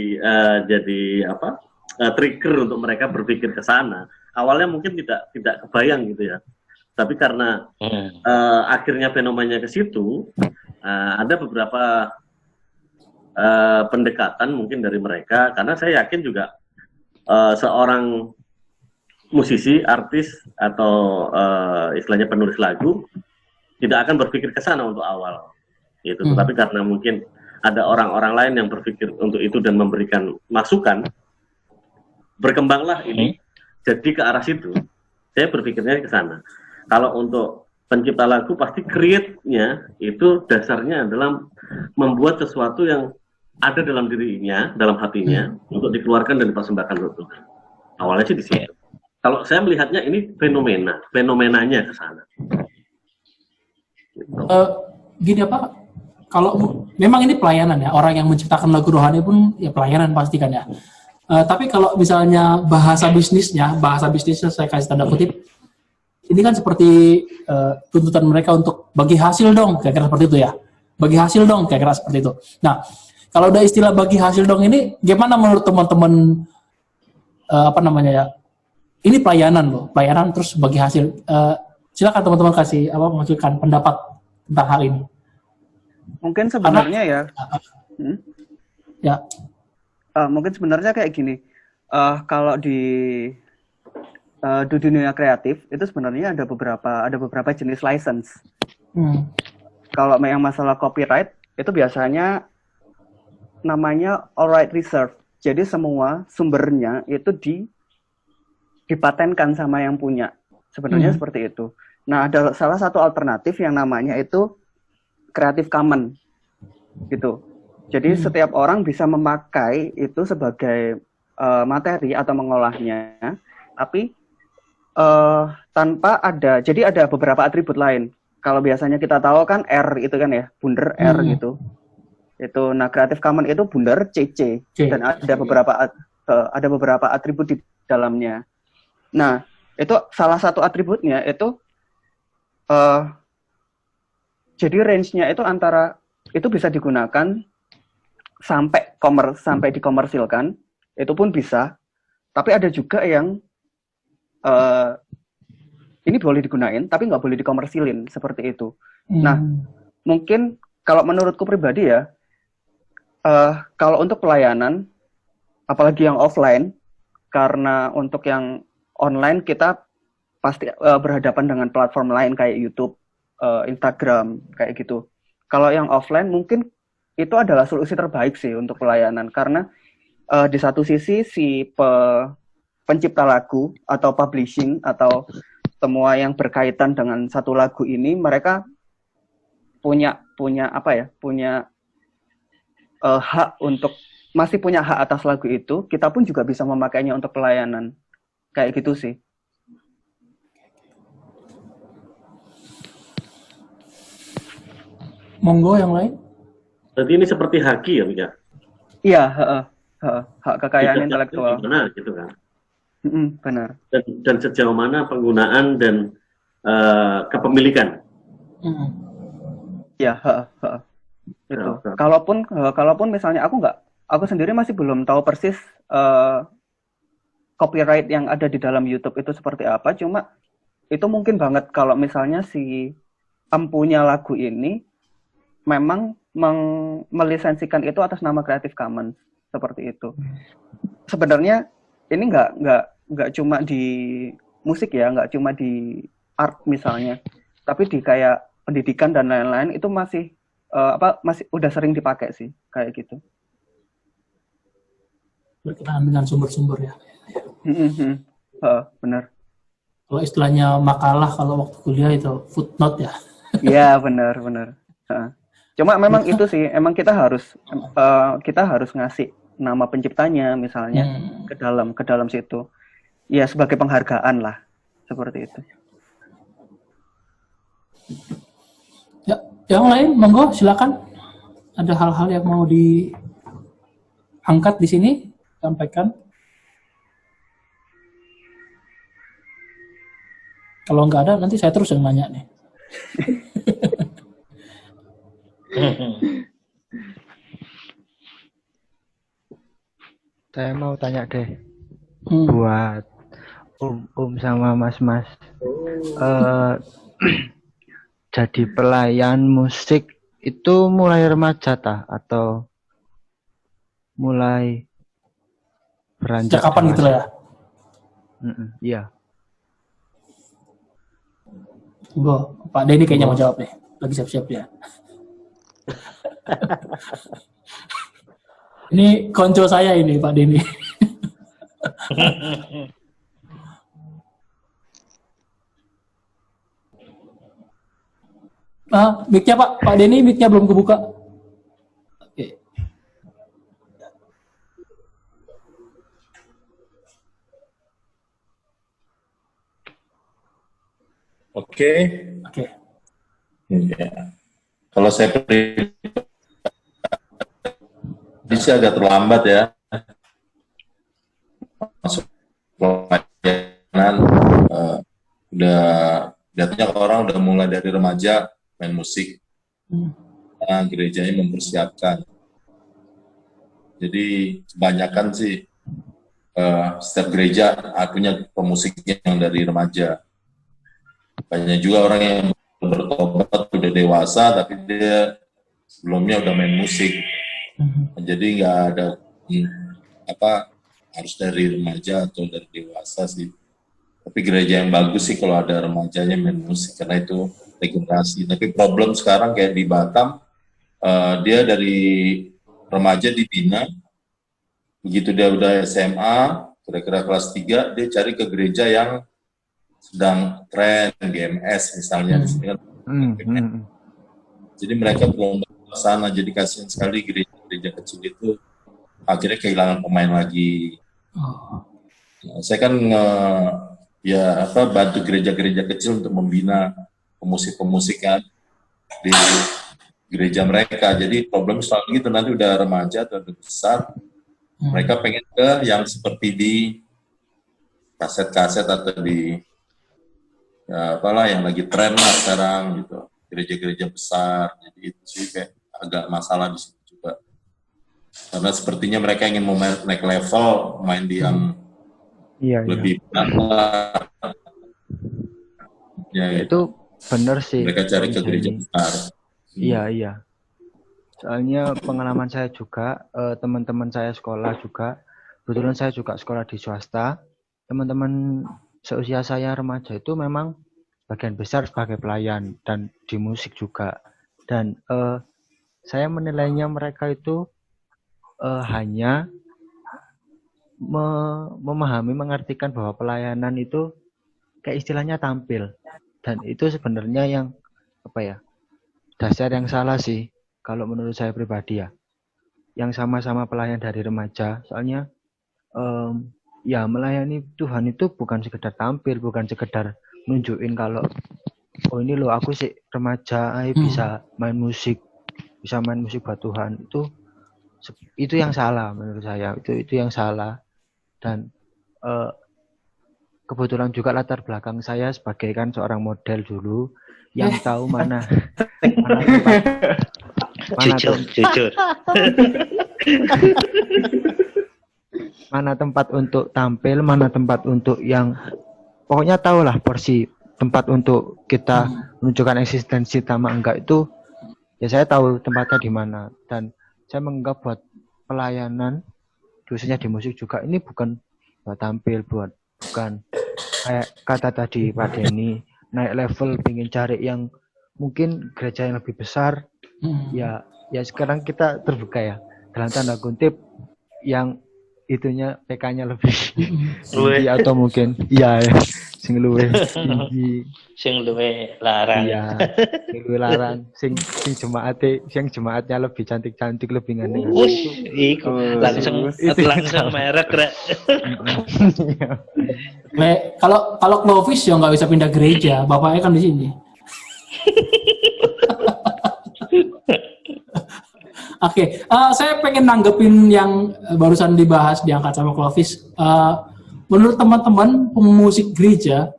trigger untuk mereka berpikir ke sana. Awalnya mungkin tidak kebayang gitu ya, tapi karena akhirnya fenomenanya ke situ, ada beberapa pendekatan mungkin dari mereka, karena saya yakin juga seorang musisi, artis atau istilahnya penulis lagu tidak akan berpikir ke sana untuk awal itu, tetapi karena mungkin ada orang-orang lain yang berpikir untuk itu dan memberikan masukan, berkembanglah ini jadi ke arah situ. Saya berpikirnya ke sana. Kalau untuk pencipta lagu pasti create-nya itu dasarnya adalah membuat sesuatu yang ada dalam dirinya, dalam hatinya, untuk dikeluarkan dan dipersembahkan untuk Tuhan. Awalnya sih di situ. Kalau saya melihatnya ini fenomenanya ke sana. Gitu. Gini apa? Kalau memang ini pelayanan ya, orang yang menciptakan lagu rohani pun ya pelayanan pasti kan ya. Tapi kalau misalnya bahasa bisnisnya saya kasih tanda kutip, ini kan seperti tuntutan mereka untuk bagi hasil dong, kira-kira seperti itu ya. Bagi hasil dong, kira-kira seperti itu. Nah, kalau ada istilah bagi hasil dong ini, gimana menurut teman-teman Ini pelayanan loh, pelayanan terus bagi hasil. Silakan teman-teman kasih menghasilkan pendapat tentang hal ini. Mungkin sebenarnya ya. Mungkin sebenarnya kayak gini. Kalau di dunia kreatif itu sebenarnya ada beberapa jenis license. Kalau yang masalah copyright itu biasanya namanya all right reserve. Jadi semua sumbernya itu dipatenkan sama yang punya. Sebenarnya seperti itu. Nah, ada salah satu alternatif yang namanya itu Creative Commons gitu. Jadi setiap orang bisa memakai itu sebagai materi atau mengolahnya, tapi tanpa jadi ada beberapa atribut lain. Kalau biasanya kita tahu kan R itu kan ya, bundar R gitu. Itu nah Creative Commons itu bundar CC dan ada beberapa atribut di dalamnya. Nah, itu salah satu atributnya itu jadi range-nya itu itu bisa digunakan sampai dikomersilkan, itu pun bisa. Tapi ada juga yang ini boleh digunain, tapi nggak boleh dikomersilin seperti itu. Nah, mungkin kalau menurutku pribadi ya, kalau untuk pelayanan, apalagi yang offline, karena untuk yang online kita pasti berhadapan dengan platform lain kayak YouTube, Instagram, kayak gitu. Kalau yang offline mungkin itu adalah solusi terbaik sih untuk pelayanan, karena di satu sisi si pencipta lagu atau publishing atau semua yang berkaitan dengan satu lagu ini mereka punya hak untuk masih punya hak atas lagu itu, kita pun juga bisa memakainya untuk pelayanan. Kayak gitu sih. Monggo yang lain. Jadi ini seperti haki ya, Mika? Iya, hak kekayaan intelektual. Benar gitu kan? Benar. Dan sejauh mana penggunaan dan kepemilikan? Ya, itu. Kalaupun misalnya aku sendiri masih belum tahu persis copyright yang ada di dalam YouTube itu seperti apa. Cuma itu mungkin banget kalau misalnya si empunya lagu ini memang melisensikan itu atas nama Creative Commons seperti itu. Sebenarnya ini nggak cuma di musik ya, nggak cuma di art misalnya, tapi di kayak pendidikan dan lain-lain itu masih udah sering dipakai sih kayak gitu. Berkenaan dengan sumber-sumber ya. Benar. Kalau istilahnya makalah kalau waktu kuliah itu footnote ya. Iya benar. Cuma memang itu sih, emang kita harus ngasih nama penciptanya misalnya ke dalam situ. Ya sebagai penghargaan lah seperti itu. Ya, yang lain monggo silakan. Ada hal-hal yang mau diangkat di sini, sampaikan. Kalau nggak ada nanti saya terus yang nanya nih. Saya mau tanya deh buat sama mas-mas, jadi pelayan musik itu mulai remaja atau mulai beranjak? Sejak kapan gitu lah ya? Iya. Pak Denny kayaknya mau jawab nih, lagi siap-siap ya. Ini konco saya ini Pak Denny. Mic-nya Pak Denny, mic-nya belum kebuka. Oke. Ya. Kalau saya bisa agak terlambat ya. Masuk pelayanan, udah lihatnya orang udah mulai dari remaja main musik. Nah, gerejanya mempersiapkan. Jadi kebanyakan sih setiap gereja akunya pemusiknya yang dari remaja. Banyak juga orang yang bertobat udah dewasa tapi dia sebelumnya udah main musik. Jadi nggak ada harus dari remaja atau dari dewasa sih. Tapi gereja yang bagus sih kalau ada remajanya main musik karena itu regenerasi. Tapi problem sekarang kayak di Batam, dia dari remaja dibina, begitu dia udah SMA, kira-kira kelas 3, dia cari ke gereja yang sedang tren, GMS misalnya. Di sini kan. Jadi mereka belum ke sana, jadi kasihan sekali gereja kecil itu akhirnya kehilangan pemain lagi. Nah, saya kan bantu gereja-gereja kecil untuk membina pemusik-pemusik kan di gereja mereka. Jadi problem selalu gitu, nanti udah remaja atau udah besar, mereka pengen ke yang seperti di kaset-kaset atau di yang lagi tren lah sekarang gitu, gereja-gereja besar. Jadi itu sih kayak agak masalah di situ juga. Karena sepertinya mereka ingin naik level, main di yang lebih berat. Ya, itu benar sih. Mereka cari ke gereja besar. Iya. Soalnya pengalaman saya juga, teman-teman saya sekolah juga, kebetulan saya juga sekolah di swasta, teman-teman seusia saya remaja itu memang bagian besar sebagai pelayan dan di musik juga. Dan saya menilainya mereka itu hanya memahami, mengartikan bahwa pelayanan itu kayak istilahnya tampil. Dan itu sebenarnya yang dasar yang salah sih kalau menurut saya pribadi ya. Yang sama-sama pelayan dari remaja, soalnya melayani Tuhan itu bukan sekedar tampil, bukan sekedar nunjukin kalau ini loh aku sih remaja, bisa main musik buat Tuhan. Itu yang salah menurut saya. Itu yang salah. Dan kebetulan juga latar belakang saya sebagai kan seorang model dulu yang tahu mana jujur. Mana tempat untuk tampil, mana tempat untuk yang pokoknya tahulah porsi tempat untuk kita menunjukkan eksistensi sama enggak itu ya saya tahu tempatnya di mana. Dan saya menganggap buat pelayanan khususnya di musik juga ini bukan buat tampil, bukan kayak kata tadi Pak Denny naik level, pengen cari yang mungkin gereja yang lebih besar. Ya sekarang kita terbuka ya dalam tanda kutip yang itunya PK-nya lebih tinggi atau mungkin sing luwih tinggi, sing luwih larang. Iya, sing luwih larang, sing jemaatnya lebih cantik-cantik, lebih ganteng. Iku langsung merek rek. Kalau Clovis ya nggak bisa pindah gereja, bapaknya kan di sini. Oke, saya pengen nanggepin yang barusan dibahas diangkat sama Clovis. Menurut teman-teman pemusik gereja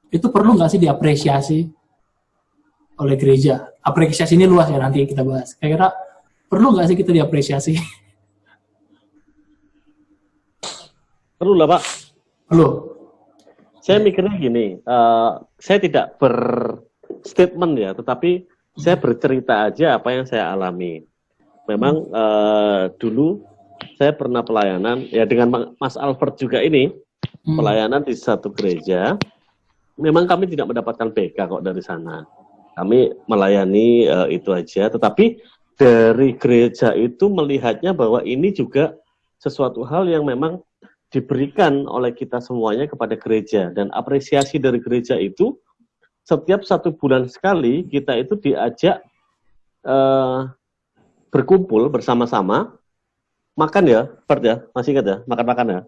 itu perlu nggak sih diapresiasi oleh gereja? Apresiasi ini luas ya, nanti kita bahas. Kira-kira perlu nggak sih kita diapresiasi? Perlu lah Pak. Perlu. Saya mikirnya gini, saya tidak berstatement ya, tetapi saya bercerita aja apa yang saya alami. Memang dulu saya pernah pelayanan ya dengan Mas Albert juga ini pelayanan di satu gereja. Memang kami tidak mendapatkan BK kok dari sana. Kami melayani itu aja. Tetapi dari gereja itu melihatnya bahwa ini juga sesuatu hal yang memang diberikan oleh kita semuanya kepada gereja, dan apresiasi dari gereja itu setiap 1 bulan sekali kita itu diajak berkumpul bersama-sama, makan ya, Bert ya, masih ingat ya, makan-makan ya?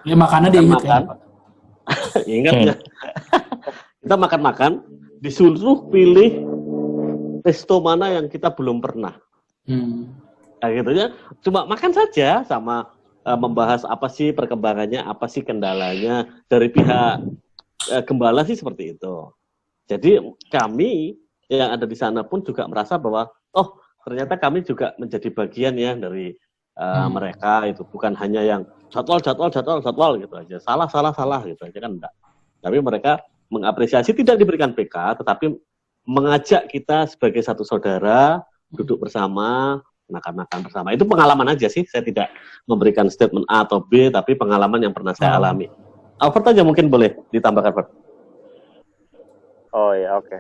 Ya makannya diingat kan? Ingat ya. Kita makan-makan, disuruh pilih resto mana yang kita belum pernah. Nah, gitu ya, cuma makan saja sama membahas apa sih perkembangannya, apa sih kendalanya dari pihak gembala sih seperti itu. Jadi kami yang ada di sana pun juga merasa bahwa ternyata kami juga menjadi bagian ya dari mereka itu, bukan hanya yang jadwal gitu aja, salah gitu aja kan enggak. Tapi mereka mengapresiasi, tidak diberikan PK, tetapi mengajak kita sebagai satu saudara duduk bersama, makan-makan bersama. Itu pengalaman aja sih, saya tidak memberikan statement A atau B, tapi pengalaman yang pernah saya alami. Albert aja mungkin boleh ditambahkan, Pak. Oh ya, oke.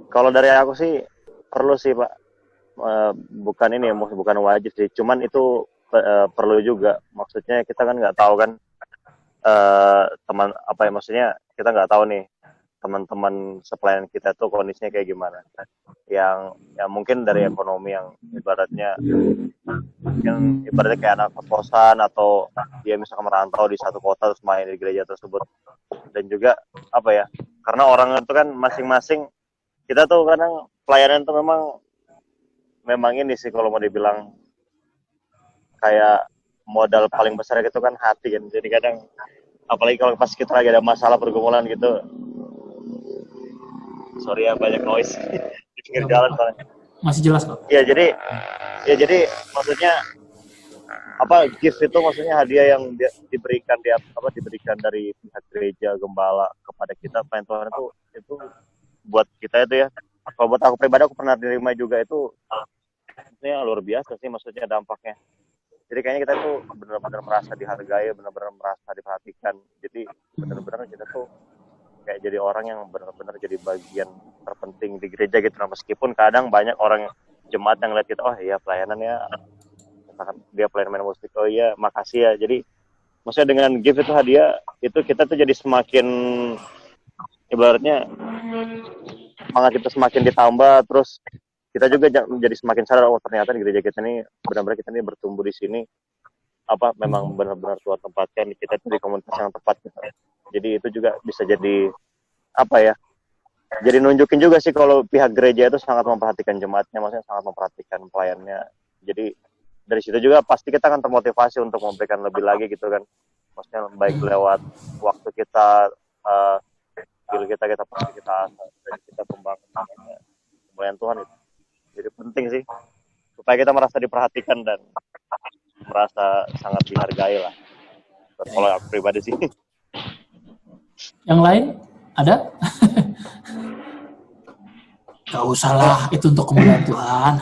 Kalau dari aku sih perlu sih, Pak. Bukan ini ya, bukan wajib sih. Cuman itu perlu juga. Maksudnya kita kan nggak tahu kan teman apa ya, maksudnya kita nggak tahu nih teman-teman sepelayan kita tuh kondisinya kayak gimana. Yang mungkin dari ekonomi yang ibaratnya kayak anak kos-kosan atau dia misalkan merantau di satu kota terus main di gereja tersebut. Dan juga apa ya? Karena orang itu kan masing-masing, kita tuh kadang pelayanan tuh memang ini sih kalau mau dibilang kayak modal paling besar itu kan hati kan. Jadi kadang apalagi kalau pas kita lagi ada masalah pergumulan gitu, sorry ya banyak noise di pinggir jalan soalnya. Masih jelas kok. Ya jadi maksudnya apa, gift itu maksudnya hadiah yang diberikan dari pihak gereja, gembala kepada kita, pelayan Tuhan itu buat kita itu ya. Kalau buat aku pribadi, aku pernah terima juga itu, maksudnya luar biasa sih maksudnya dampaknya. Jadi kayaknya kita tuh benar-benar merasa dihargai, benar-benar merasa diperhatikan. Jadi benar-benar kita tuh kayak jadi orang yang benar-benar jadi bagian terpenting di gereja gitu. Nah, meskipun kadang banyak orang jemaat yang lihat kita, oh iya pelayanannya, misalkan dia pelayan main musik, oh iya makasih ya. Jadi maksudnya dengan gift itu hadiah, itu kita tuh jadi semakin, ibaratnya semangat kita semakin ditambah, terus kita juga menjadi semakin sadar, oh ternyata di gereja kita ini benar-benar kita ini bertumbuh di sini, apa memang benar-benar Tuhan tempatkan kita itu di komunitas yang tepat gitu. Jadi itu juga bisa jadi apa ya? Jadi nunjukin juga sih kalau pihak gereja itu sangat memperhatikan jemaatnya, maksudnya sangat memperhatikan pelayannya. Jadi dari situ juga pasti kita akan termotivasi untuk memberikan lebih lagi gitu kan. Maksudnya baik lewat waktu kita, skill kita pasti kita asah, dan kita kembangkan pelayan Tuhan itu. Jadi penting sih supaya kita merasa diperhatikan dan merasa sangat dihargai lah. Kalau aku pribadi sih. Yang lain ada? Gak usah lah, itu untuk kemuliaan Tuhan.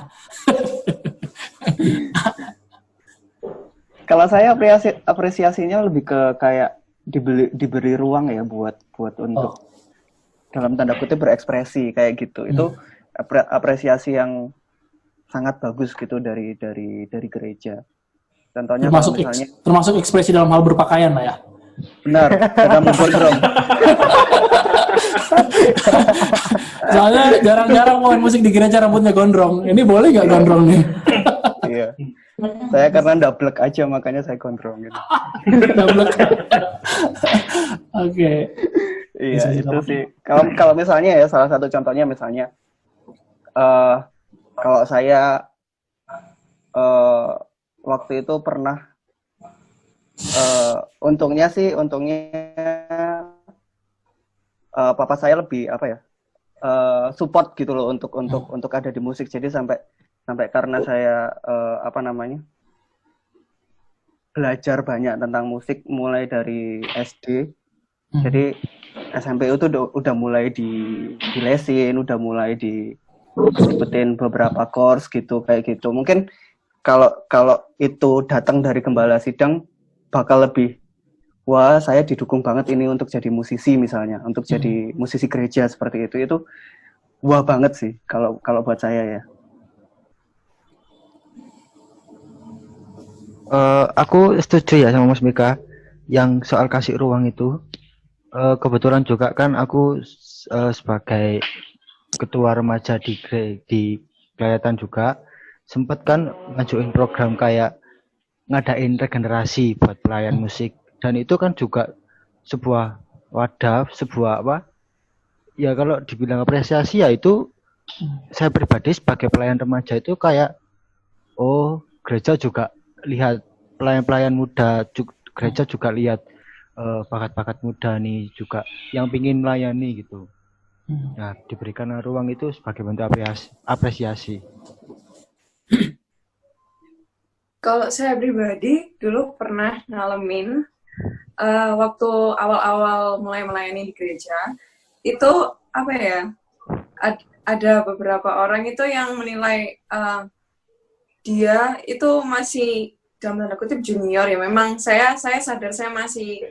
Kalau saya apresiasinya lebih ke kayak diberi ruang ya buat untuk dalam tanda kutip berekspresi kayak gitu. Itu apresiasi yang sangat bagus gitu dari gereja. Contohnya termasuk ekspresi dalam hal berpakaian lah ya. Benar, rambut gondrong. Soalnya jarang-jarang main musik di gereja rambutnya gondrong. Ini boleh nggak gondrong nih? Iya. Saya karena ndablek aja makanya saya gondrong gitu. Oke. Iya, itu sih. Kalau misalnya ya, salah satu contohnya misalnya kalau saya waktu itu pernah untungnya papa saya lebih support gitu loh untuk ada di musik. Jadi sampai karena saya belajar banyak tentang musik mulai dari SD. Jadi SMP itu udah mulai dilesin, udah mulai disebutin beberapa course gitu kayak gitu. Mungkin kalau itu datang dari gembala sidang bakal lebih, wah saya didukung banget ini untuk jadi musisi misalnya, untuk jadi musisi gereja seperti itu wah banget sih kalau buat saya ya. Aku setuju ya sama Mas Mika yang soal kasih ruang itu. Kebetulan juga kan aku sebagai ketua remaja di Klayatan juga sempat kan ngajuin program kayak ngadain regenerasi buat pelayan musik, dan itu kan juga sebuah wadah, ya kalau dibilang apresiasi ya itu saya pribadi sebagai pelayan remaja itu kayak gereja juga lihat pelayan-pelayan muda, gereja juga lihat bakat-bakat muda nih juga yang pingin melayani gitu. Nah, diberikan ruang itu sebagai bentuk apresiasi. Kalau saya pribadi dulu pernah ngalamin waktu awal-awal mulai melayani di gereja, itu apa ya? Ada beberapa orang itu yang menilai dia itu masih dalam tanda kutip junior ya. Memang saya sadar saya masih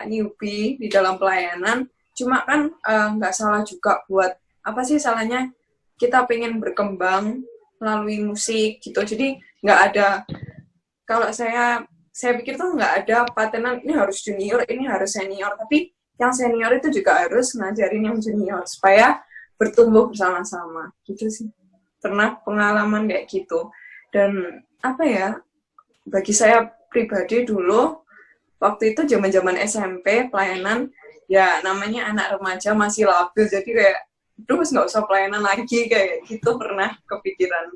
newbie di dalam pelayanan. Cuma kan nggak salah juga buat apa sih salahnya kita pengen berkembang melalui musik gitu. Jadi nggak ada, kalau saya pikir tuh nggak ada patenan ini harus junior, ini harus senior. Tapi yang senior itu juga harus ngajarin yang junior supaya bertumbuh bersama-sama gitu sih. Pernah pengalaman kayak gitu. Dan apa ya, bagi saya pribadi dulu waktu itu zaman-zaman SMP pelayanan, ya namanya anak remaja masih labil, jadi kayak terus nggak usah pelayanan lagi kayak gitu, pernah kepikiran.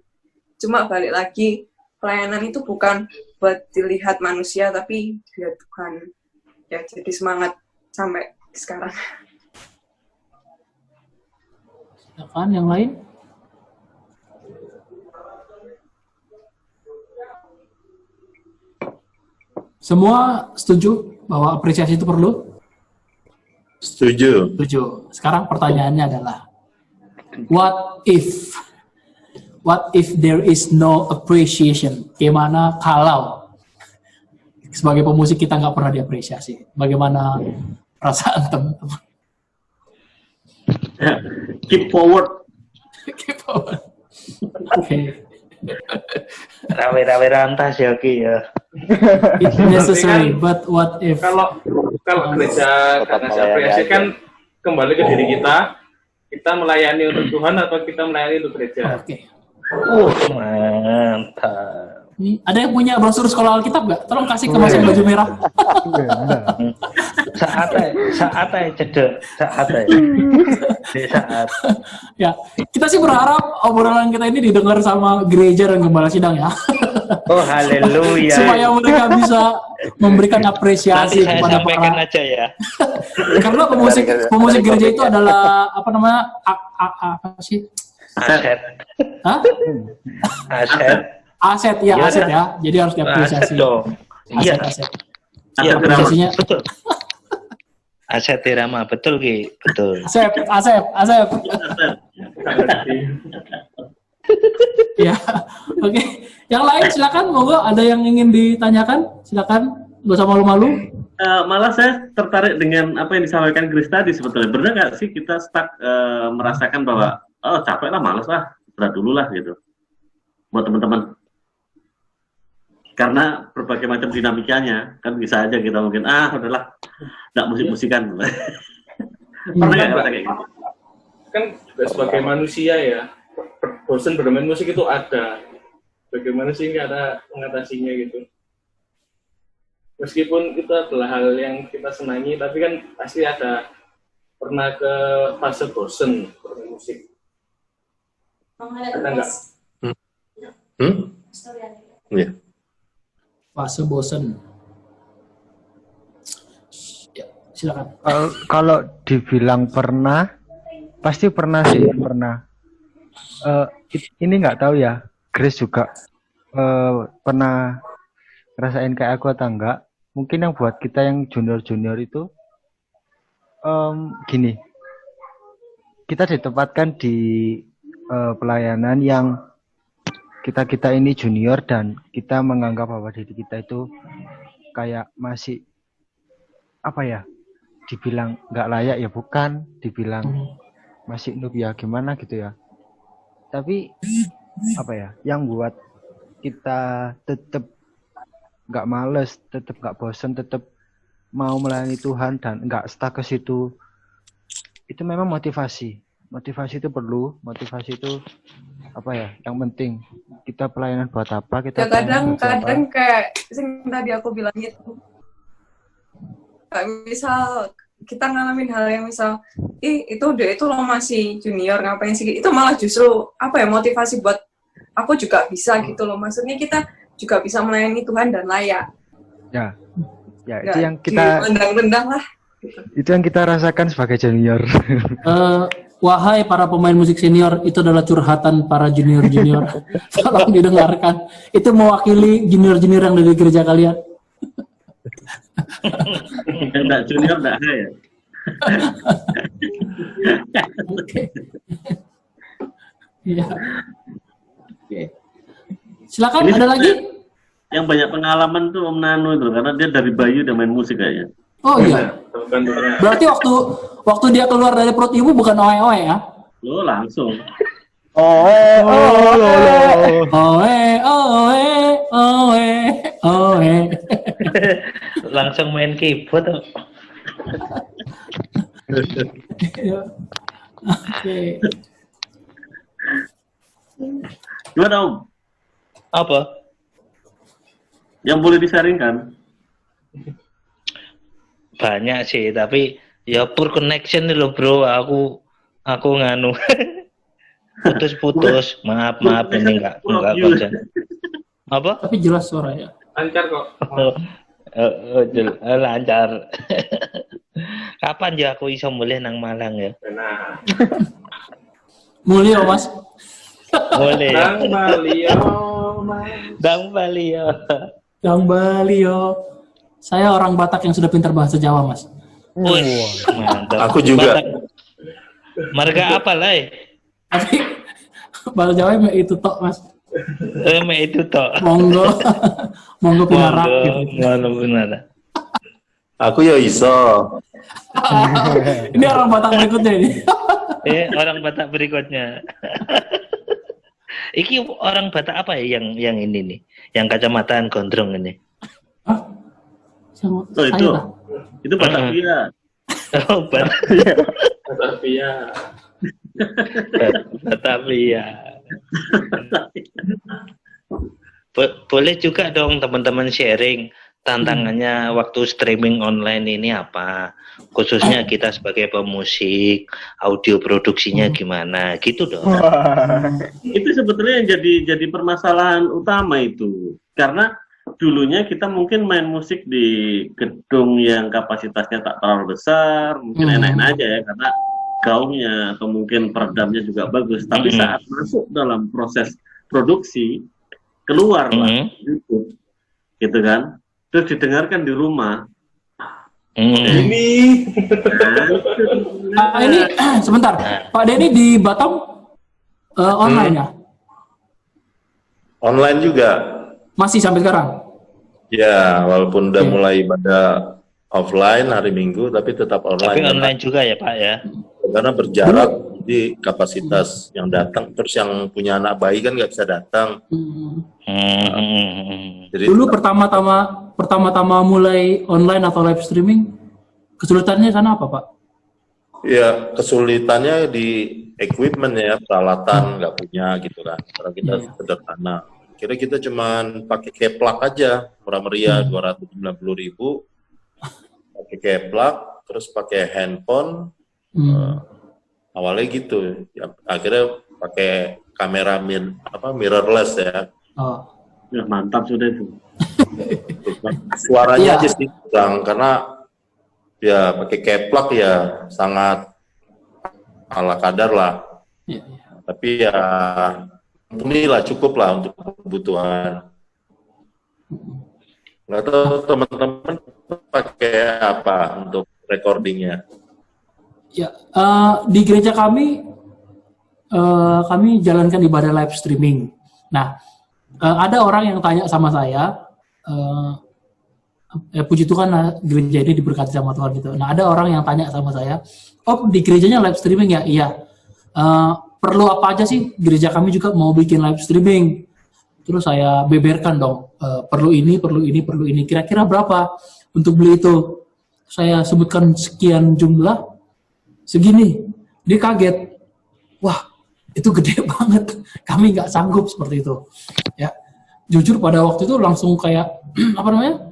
Cuma balik lagi, pelayanan itu bukan buat dilihat manusia tapi dilihat Tuhan. Ya jadi semangat sampai sekarang. Silakan yang lain. Semua setuju bahwa apresiasi itu perlu? Setuju. Setuju. Sekarang pertanyaannya adalah, what if there is no appreciation? Gimana kalau sebagai pemusik kita nggak pernah diapresiasi? Bagaimana perasaan teman-teman? Keep forward. Keep forward. Oke. Rawe-rawe rantas ya Ki ya. It's necessary, but what if? Kalau gereja kasih apresiasi kan kembali ke diri kita melayani untuk Tuhan atau kita melayani untuk gereja. Oke. Mantap. Nih, ada yang punya brosur sekolah Alkitab nggak? Tolong kasih ke Mas yang baju merah. Saat cedek. Saat. Ya, kita sih berharap obrolan kita ini didengar sama gereja dan gembala sidang ya. Oh haleluya. Supaya mereka bisa memberikan apresiasi Nanti saya kepada sampaikan para. aja ya. Karena pemusik gereja itu adalah apa namanya? Apa sih? Aset. Hah? Aset ya, aset ya. Jadi harus diapresiasi. Aset dong. Iya. Aset. Iya, Apresiasinya. betul. Aset Irama, betul Ki, betul. Asep. Ya, oke. Yang lain silakan, monggo. Ada yang ingin ditanyakan? Silakan, nggak usah malu-malu. Malah saya tertarik dengan apa yang disampaikan Grace tadi sebetulnya. Benar nggak sih kita stuck merasakan bahwa capek lah, malas lah, istirahat dulu lah gitu. Buat teman-teman. Karena berbagai macam dinamikanya, kan bisa aja kita mungkin, udahlah, nggak musik-musikan. Pernah nggak kata kayak gitu? Kan juga sebagai manusia ya, bosan bermain musik itu ada. Bagaimana sih nggak ada mengatasinya gitu? Meskipun itu adalah hal yang kita senangi, tapi kan pasti ada pernah ke fase bosan bermain musik. Ada nggak? Iya. Fase bosan. Ya, silakan. Kalau dibilang pernah, pasti pernah sih, pernah. Ini nggak tahu ya, Grace juga pernah ngerasain kayak aku atau enggak. Mungkin yang buat kita yang junior-junior itu gini, kita ditempatkan di pelayanan yang kita ini junior dan kita menganggap bahwa diri kita itu kayak masih apa ya, dibilang nggak layak ya bukan, dibilang masih noob ya gimana gitu ya. Tapi apa ya, yang buat kita tetap nggak males, tetap nggak bosan, tetap mau melayani Tuhan dan nggak stuck ke situ, itu memang motivasi. Motivasi itu perlu, motivasi itu apa ya, yang penting kita pelayanan buat apa, kita ya kadang kayak yang tadi aku bilang itu, misal kita ngalamin hal yang misal itu lo masih junior ngapain sih, itu malah justru apa ya, motivasi buat aku juga bisa gitu loh, maksudnya kita juga bisa melayani Tuhan dan layak ya itu yang kita rendang-rendang lah itu yang kita rasakan sebagai junior. Wahai para pemain musik senior, itu adalah curhatan para junior-junior. Tolong didengarkan. Itu mewakili junior-junior yang dari gereja kalian. Enggak junior, enggak H ya. Oke. Iya. Oke. Silakan, Ini ada lagi? Yang banyak pengalaman tuh Om Nano itu, karena dia dari bayi udah main musik kayaknya. Oh iya. Berarti waktu dia keluar dari perut ibu bukan oe-oe ya? Lo langsung. Oe, oe. Langsung main keyboard tuh. Oke. Gimana Om? Apa? Yang boleh disaringkan? Banyak sih, tapi ya poor connection nih loh bro. Aku nganu putus. Maaf ini enggak konsen. Apa? Tapi jelas suaranya. Lancar kok. Lancar. Kapan ya aku iso mulai nang Malang ya? Nah. Mulia Mas. Boleh. Dang Balio. Yang Balio. Saya orang Batak yang sudah pintar bahasa Jawa, Mas. Mantap. Aku juga. Batak. Marga apa lah? Tapi bahasa Jawa itu tok, Mas. Itu tok. Monggo pinarak. Monggo pinarak. Aku ya iso. Ini orang Batak berikutnya ini. Orang Batak berikutnya. Iki orang Batak apa ya yang ini nih? Yang kacamataan gondrong ini. Hah? Itu Batavia. Oh, Batavia. Batavia. Boleh juga dong teman-teman sharing tantangannya waktu streaming online ini apa? Khususnya kita sebagai pemusik, audio produksinya gimana? Gitu dong. Itu sebetulnya yang jadi permasalahan utama itu. Karena dulunya kita mungkin main musik di gedung yang kapasitasnya tak terlalu besar, mungkin enak-enak aja ya karena gaungnya atau mungkin peredamnya juga bagus. Tapi saat masuk dalam proses produksi keluar lah YouTube, gitu kan? Terus didengarkan di rumah. Ini sebentar, Pak Denny di Batam online ya? Online juga. Masih sampai sekarang? Ya, walaupun udah mulai pada offline hari Minggu, tapi tetap online. Tapi online juga ya Pak ya? Karena berjarak di kapasitas yang datang, terus yang punya anak bayi kan nggak bisa datang. Jadi, dulu pertama-tama mulai online atau live streaming, kesulitannya sana apa Pak? ya kesulitannya di equipment ya, peralatan nggak punya gitu kan. Karena kita sederhana. Kira kita cuman pakai keplak aja, murah meriah 290.000, pakai keplak, terus pakai handphone. Awalnya gitu, ya, akhirnya pakai kamera mirrorless ya. Ya mantap sudah itu. Suaranya aja sih kurang, karena ya pakai keplak ya sangat ala kadar lah. Tapi ya inilah cukup lah untuk kebutuhan. Nggak tahu teman-teman pakai apa untuk recordingnya? Ya, di gereja kami jalankan ibadah live streaming. Nah, ada orang yang tanya sama saya, puji Tuhan gereja ini diberkati sama Tuhan gitu. Nah, ada orang yang tanya sama saya, oh di gerejanya live streaming ya? Iya. Perlu apa aja sih? Gereja kami juga mau bikin live streaming. Terus saya beberkan dong, perlu ini. Kira-kira berapa untuk beli itu? Saya sebutkan sekian jumlah, segini. Dia kaget. Wah, itu gede banget. Kami nggak sanggup seperti itu. Ya, jujur pada waktu itu langsung kayak apa namanya?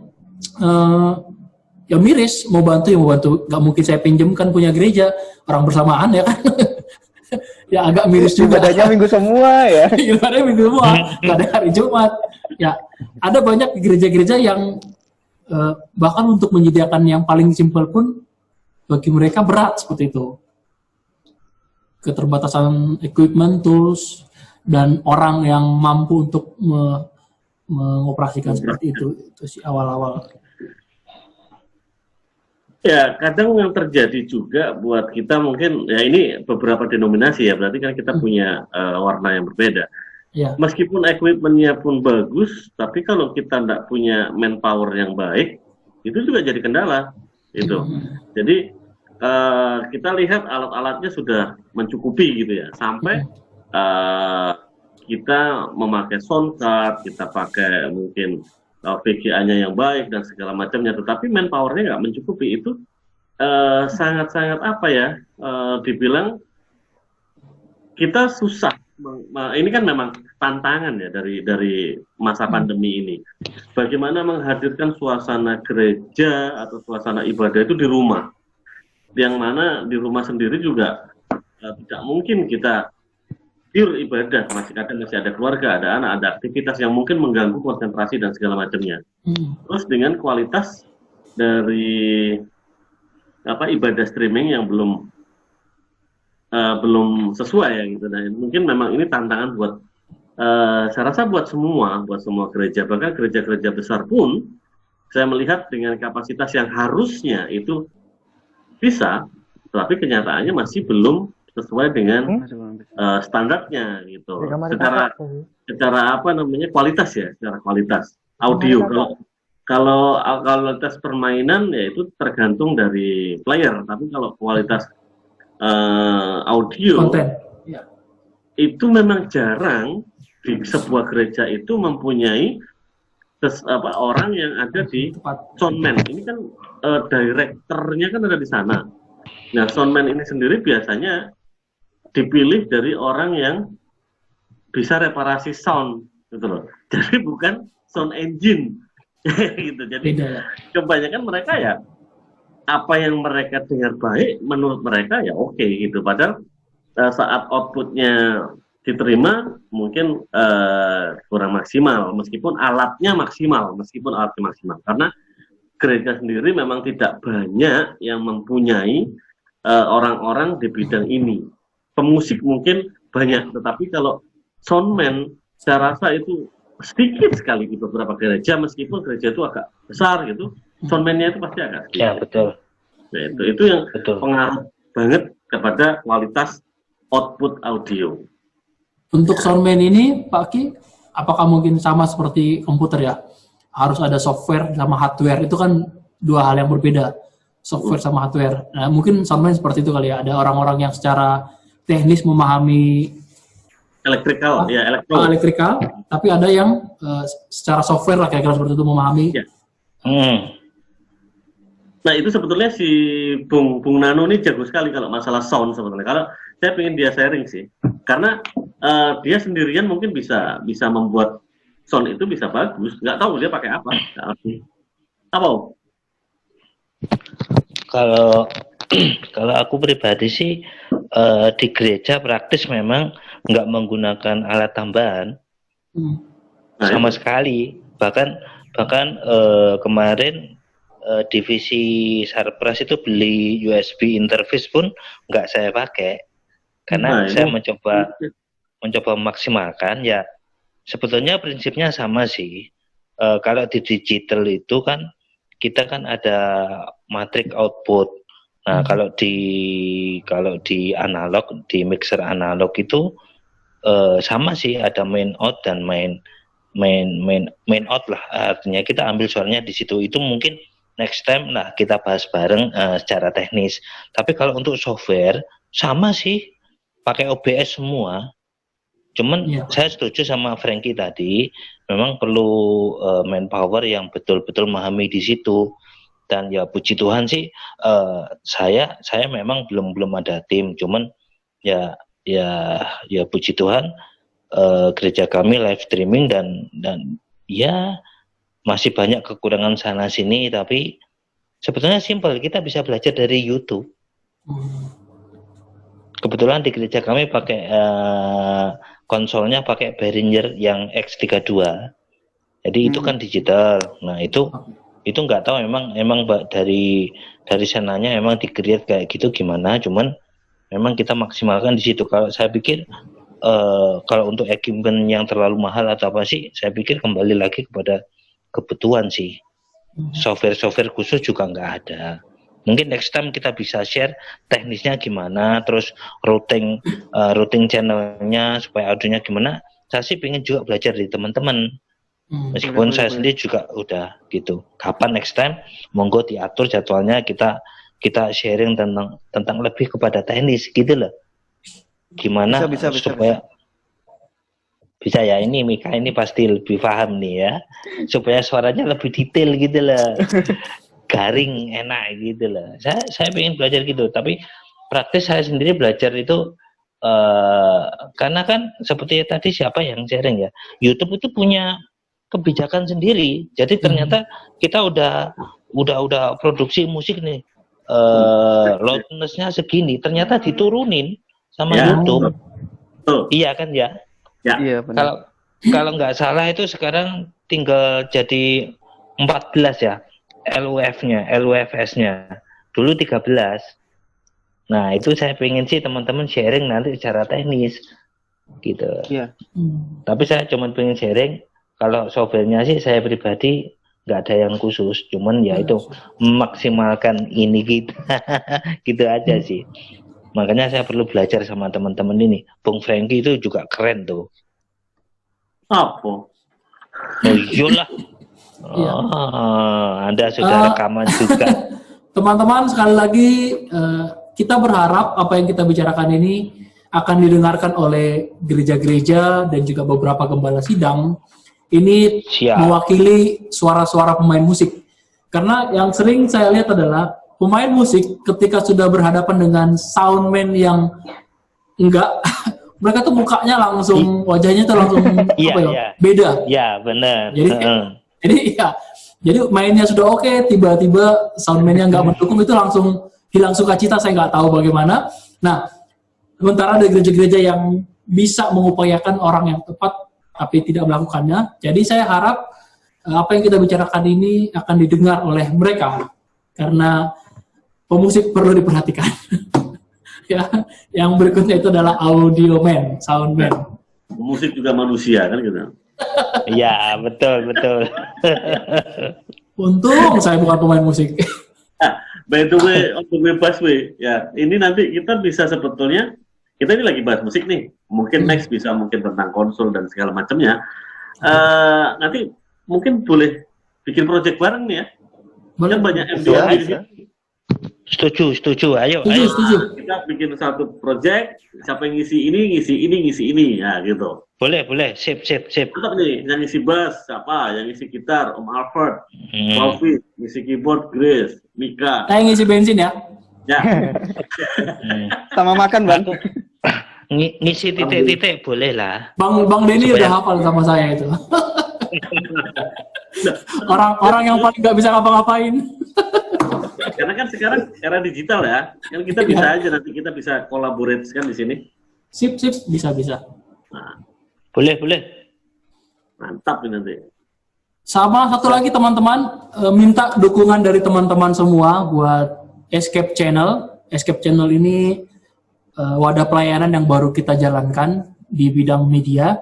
Ya miris, mau bantu. Nggak mungkin saya pinjamkan punya gereja, orang bersamaan ya kan. Ya agak miris juga. Ibadahnya minggu semua ya. Ibadahnya minggu semua, nggak ada hari Jumat. Ya, ada banyak gereja-gereja yang bahkan untuk menyediakan yang paling simpel pun bagi mereka berat seperti itu. Keterbatasan equipment, tools, dan orang yang mampu untuk mengoperasikan seperti itu sih awal-awal. Ya, kadang yang terjadi juga buat kita mungkin, ya ini beberapa denominasi ya, berarti kan kita punya warna yang berbeda. Ya. Meskipun equipment-nya pun bagus, tapi kalau kita tidak punya manpower yang baik, itu juga jadi kendala. Gitu. Jadi kita lihat alat-alatnya sudah mencukupi gitu ya, sampai kita memakai sound card, kita pakai mungkin VGA-nya yang baik dan segala macamnya, tetapi manpower-nya nggak mencukupi. Itu sangat-sangat apa ya, dibilang kita susah. Ini kan memang tantangan ya dari masa pandemi ini. Bagaimana menghadirkan suasana gereja atau suasana ibadah itu di rumah, yang mana di rumah sendiri juga tidak mungkin kita pure ibadah, masih ada keluarga, ada anak, ada aktivitas yang mungkin mengganggu konsentrasi dan segala macamnya. Terus dengan kualitas dari ibadah streaming yang belum sesuai ya gitu. Nah, mungkin memang ini tantangan buat saya rasa buat semua gereja, bahkan gereja-gereja besar pun saya melihat dengan kapasitas yang harusnya itu bisa, tapi kenyataannya masih belum sesuai dengan standarnya gitu. Secara apa namanya, kualitas ya, secara kualitas audio. Kalau kualitas permainan ya itu tergantung dari player, tapi kalau kualitas audio itu memang jarang di sebuah gereja itu mempunyai orang yang ada di soundman. Ini kan direkturnya kan ada di sana. Nah, soundman ini sendiri biasanya dipilih dari orang yang bisa reparasi sound gitu loh. Jadi bukan sound engine gitu. Jadi kebanyakan mereka ya apa yang mereka dengar baik menurut mereka ya oke gitu. Padahal saat outputnya diterima mungkin kurang maksimal, meskipun alatnya maksimal, karena gereja sendiri memang tidak banyak yang mempunyai orang-orang di bidang ini. Pemusik mungkin banyak, tetapi kalau soundman saya rasa itu sedikit sekali di beberapa gereja, meskipun gereja itu agak besar gitu, soundman-nya itu pasti agak sedikit. Ya, betul. Nah, itu yang pengaruh banget kepada kualitas output audio. Untuk soundman ini, Pak Ki, apakah mungkin sama seperti komputer ya? Harus ada software sama hardware, itu kan dua hal yang berbeda. Software sama hardware. Nah, mungkin soundman seperti itu kali ya. Ada orang-orang yang secara teknis memahami elektrikal, elektrikal, tapi ada yang secara software lah kira-kira seperti itu memahami. Ya. Nah, itu sebetulnya si Bung Nano ini jago sekali kalau masalah sound sebetulnya. Kalau saya pengen dia sharing sih, karena dia sendirian mungkin bisa membuat sound itu bisa bagus. Nggak tahu dia pakai apa. Apa? Kalau aku pribadi sih di gereja praktis memang nggak menggunakan alat tambahan sama sekali. Bahkan kemarin divisi Sarpras itu beli USB interface pun nggak saya pakai karena saya mencoba memaksimalkan. Ya sebetulnya prinsipnya sama sih. Kalau di digital itu kan kita kan ada matriks output. Nah, kalau di analog, di mixer analog itu sama sih, ada main out dan main out lah. Artinya kita ambil suaranya di situ. Itu mungkin next time lah kita bahas bareng secara teknis. Tapi kalau untuk software sama sih, pakai OBS semua. Cuman saya setuju sama Frankie tadi, memang perlu manpower yang betul-betul memahami di situ. Dan ya puji Tuhan sih, saya memang belum ada tim, cuman ya puji Tuhan gereja kami live streaming dan ya masih banyak kekurangan sana sini, tapi sebetulnya simpel, kita bisa belajar dari YouTube. Kebetulan di gereja kami pakai konsolnya pakai Behringer yang X32, jadi itu kan digital. Nah itu nggak tahu emang dari sananya emang di-create kayak gitu gimana, cuman memang kita maksimalkan di situ. Kalau saya pikir kalau untuk equipment yang terlalu mahal atau apa sih, saya pikir kembali lagi kepada kebutuhan sih. Software khusus juga nggak ada. Mungkin next time kita bisa share teknisnya gimana, terus routing channelnya supaya audionya gimana. Saya sih pengen juga belajar dari teman-teman. Meskipun saya sendiri juga udah gitu. Kapan next time? Monggo diatur jadwalnya, kita sharing tentang lebih kepada teknis gitu loh. Gimana supaya bisa ya, ini Mika ini pasti lebih paham nih ya, supaya suaranya lebih detail gitu loh. Garing, enak gitu loh. Saya pengen belajar gitu, tapi praktis saya sendiri belajar itu karena kan seperti tadi siapa yang sharing ya, YouTube itu punya kebijakan sendiri. Jadi ternyata kita udah produksi musik nih, loudness-nya segini, ternyata diturunin sama YouTube. Iya kan ya? Iya benar. Kalau nggak salah itu sekarang tinggal jadi 14 ya. LUFS-nya. Dulu 13. Nah, itu saya pengen sih teman-teman sharing nanti secara teknis. Gitu. Iya. Tapi saya cuma pengen sharing, kalau softwarenya sih saya pribadi nggak ada yang khusus, cuman ya itu memaksimalkan ini gitu. Gitu aja sih. Makanya saya perlu belajar sama teman-teman ini. Bung Franky itu juga keren tuh. Apa? Oh iyalah. Anda sudah rekaman juga. Teman-teman, sekali lagi kita berharap apa yang kita bicarakan ini akan didengarkan oleh gereja-gereja dan juga beberapa gembala sidang. Ini mewakili suara-suara pemain musik. Karena yang sering saya lihat adalah pemain musik ketika sudah berhadapan dengan soundman yang enggak, mereka tuh mukanya langsung, wajahnya tuh langsung beda. Iya, benar. Jadi mainnya sudah oke, tiba-tiba soundman-nya nggak mendukung, itu langsung hilang sukacita, saya nggak tahu bagaimana. Nah, sementara ada gereja-gereja yang bisa mengupayakan orang yang tepat tapi tidak melakukannya. Jadi saya harap apa yang kita bicarakan ini akan didengar oleh mereka, karena pemusik perlu diperhatikan. Ya, yang berikutnya itu adalah audio man, sound man. Musik juga manusia kan gitu. Iya, betul. Untung saya bukan pemain musik. By the way, untuk bebas ya, ini nanti kita bisa sebetulnya, kita ini lagi bahas musik nih, mungkin next bisa mungkin tentang konsol dan segala macamnya. Nanti mungkin boleh bikin project bareng nih ya. Kan banyak MDA di sini. Setuju. Ayo. Kita bikin satu project, siapa yang ngisi ini, ya gitu. Boleh. Sip. Tetap nih, yang ngisi bass siapa, yang ngisi gitar Om Alfred, Taufik, ngisi keyboard Grace, Mika. Saya ngisi bensin ya. Ya. Sama makan bang. Ngisi titik-titik boleh lah. Bang Denny udah hafal sama saya itu. orang yang paling nggak bisa ngapa-ngapain. Karena kan sekarang era digital ya, kan kita bisa aja nanti kita bisa collaborate kan di sini. Sip, bisa. Nah. Boleh. Mantap ini nanti. Sama satu lagi teman-teman, minta dukungan dari teman-teman semua buat Escape Channel. Escape Channel ini wadah pelayanan yang baru kita jalankan di bidang media.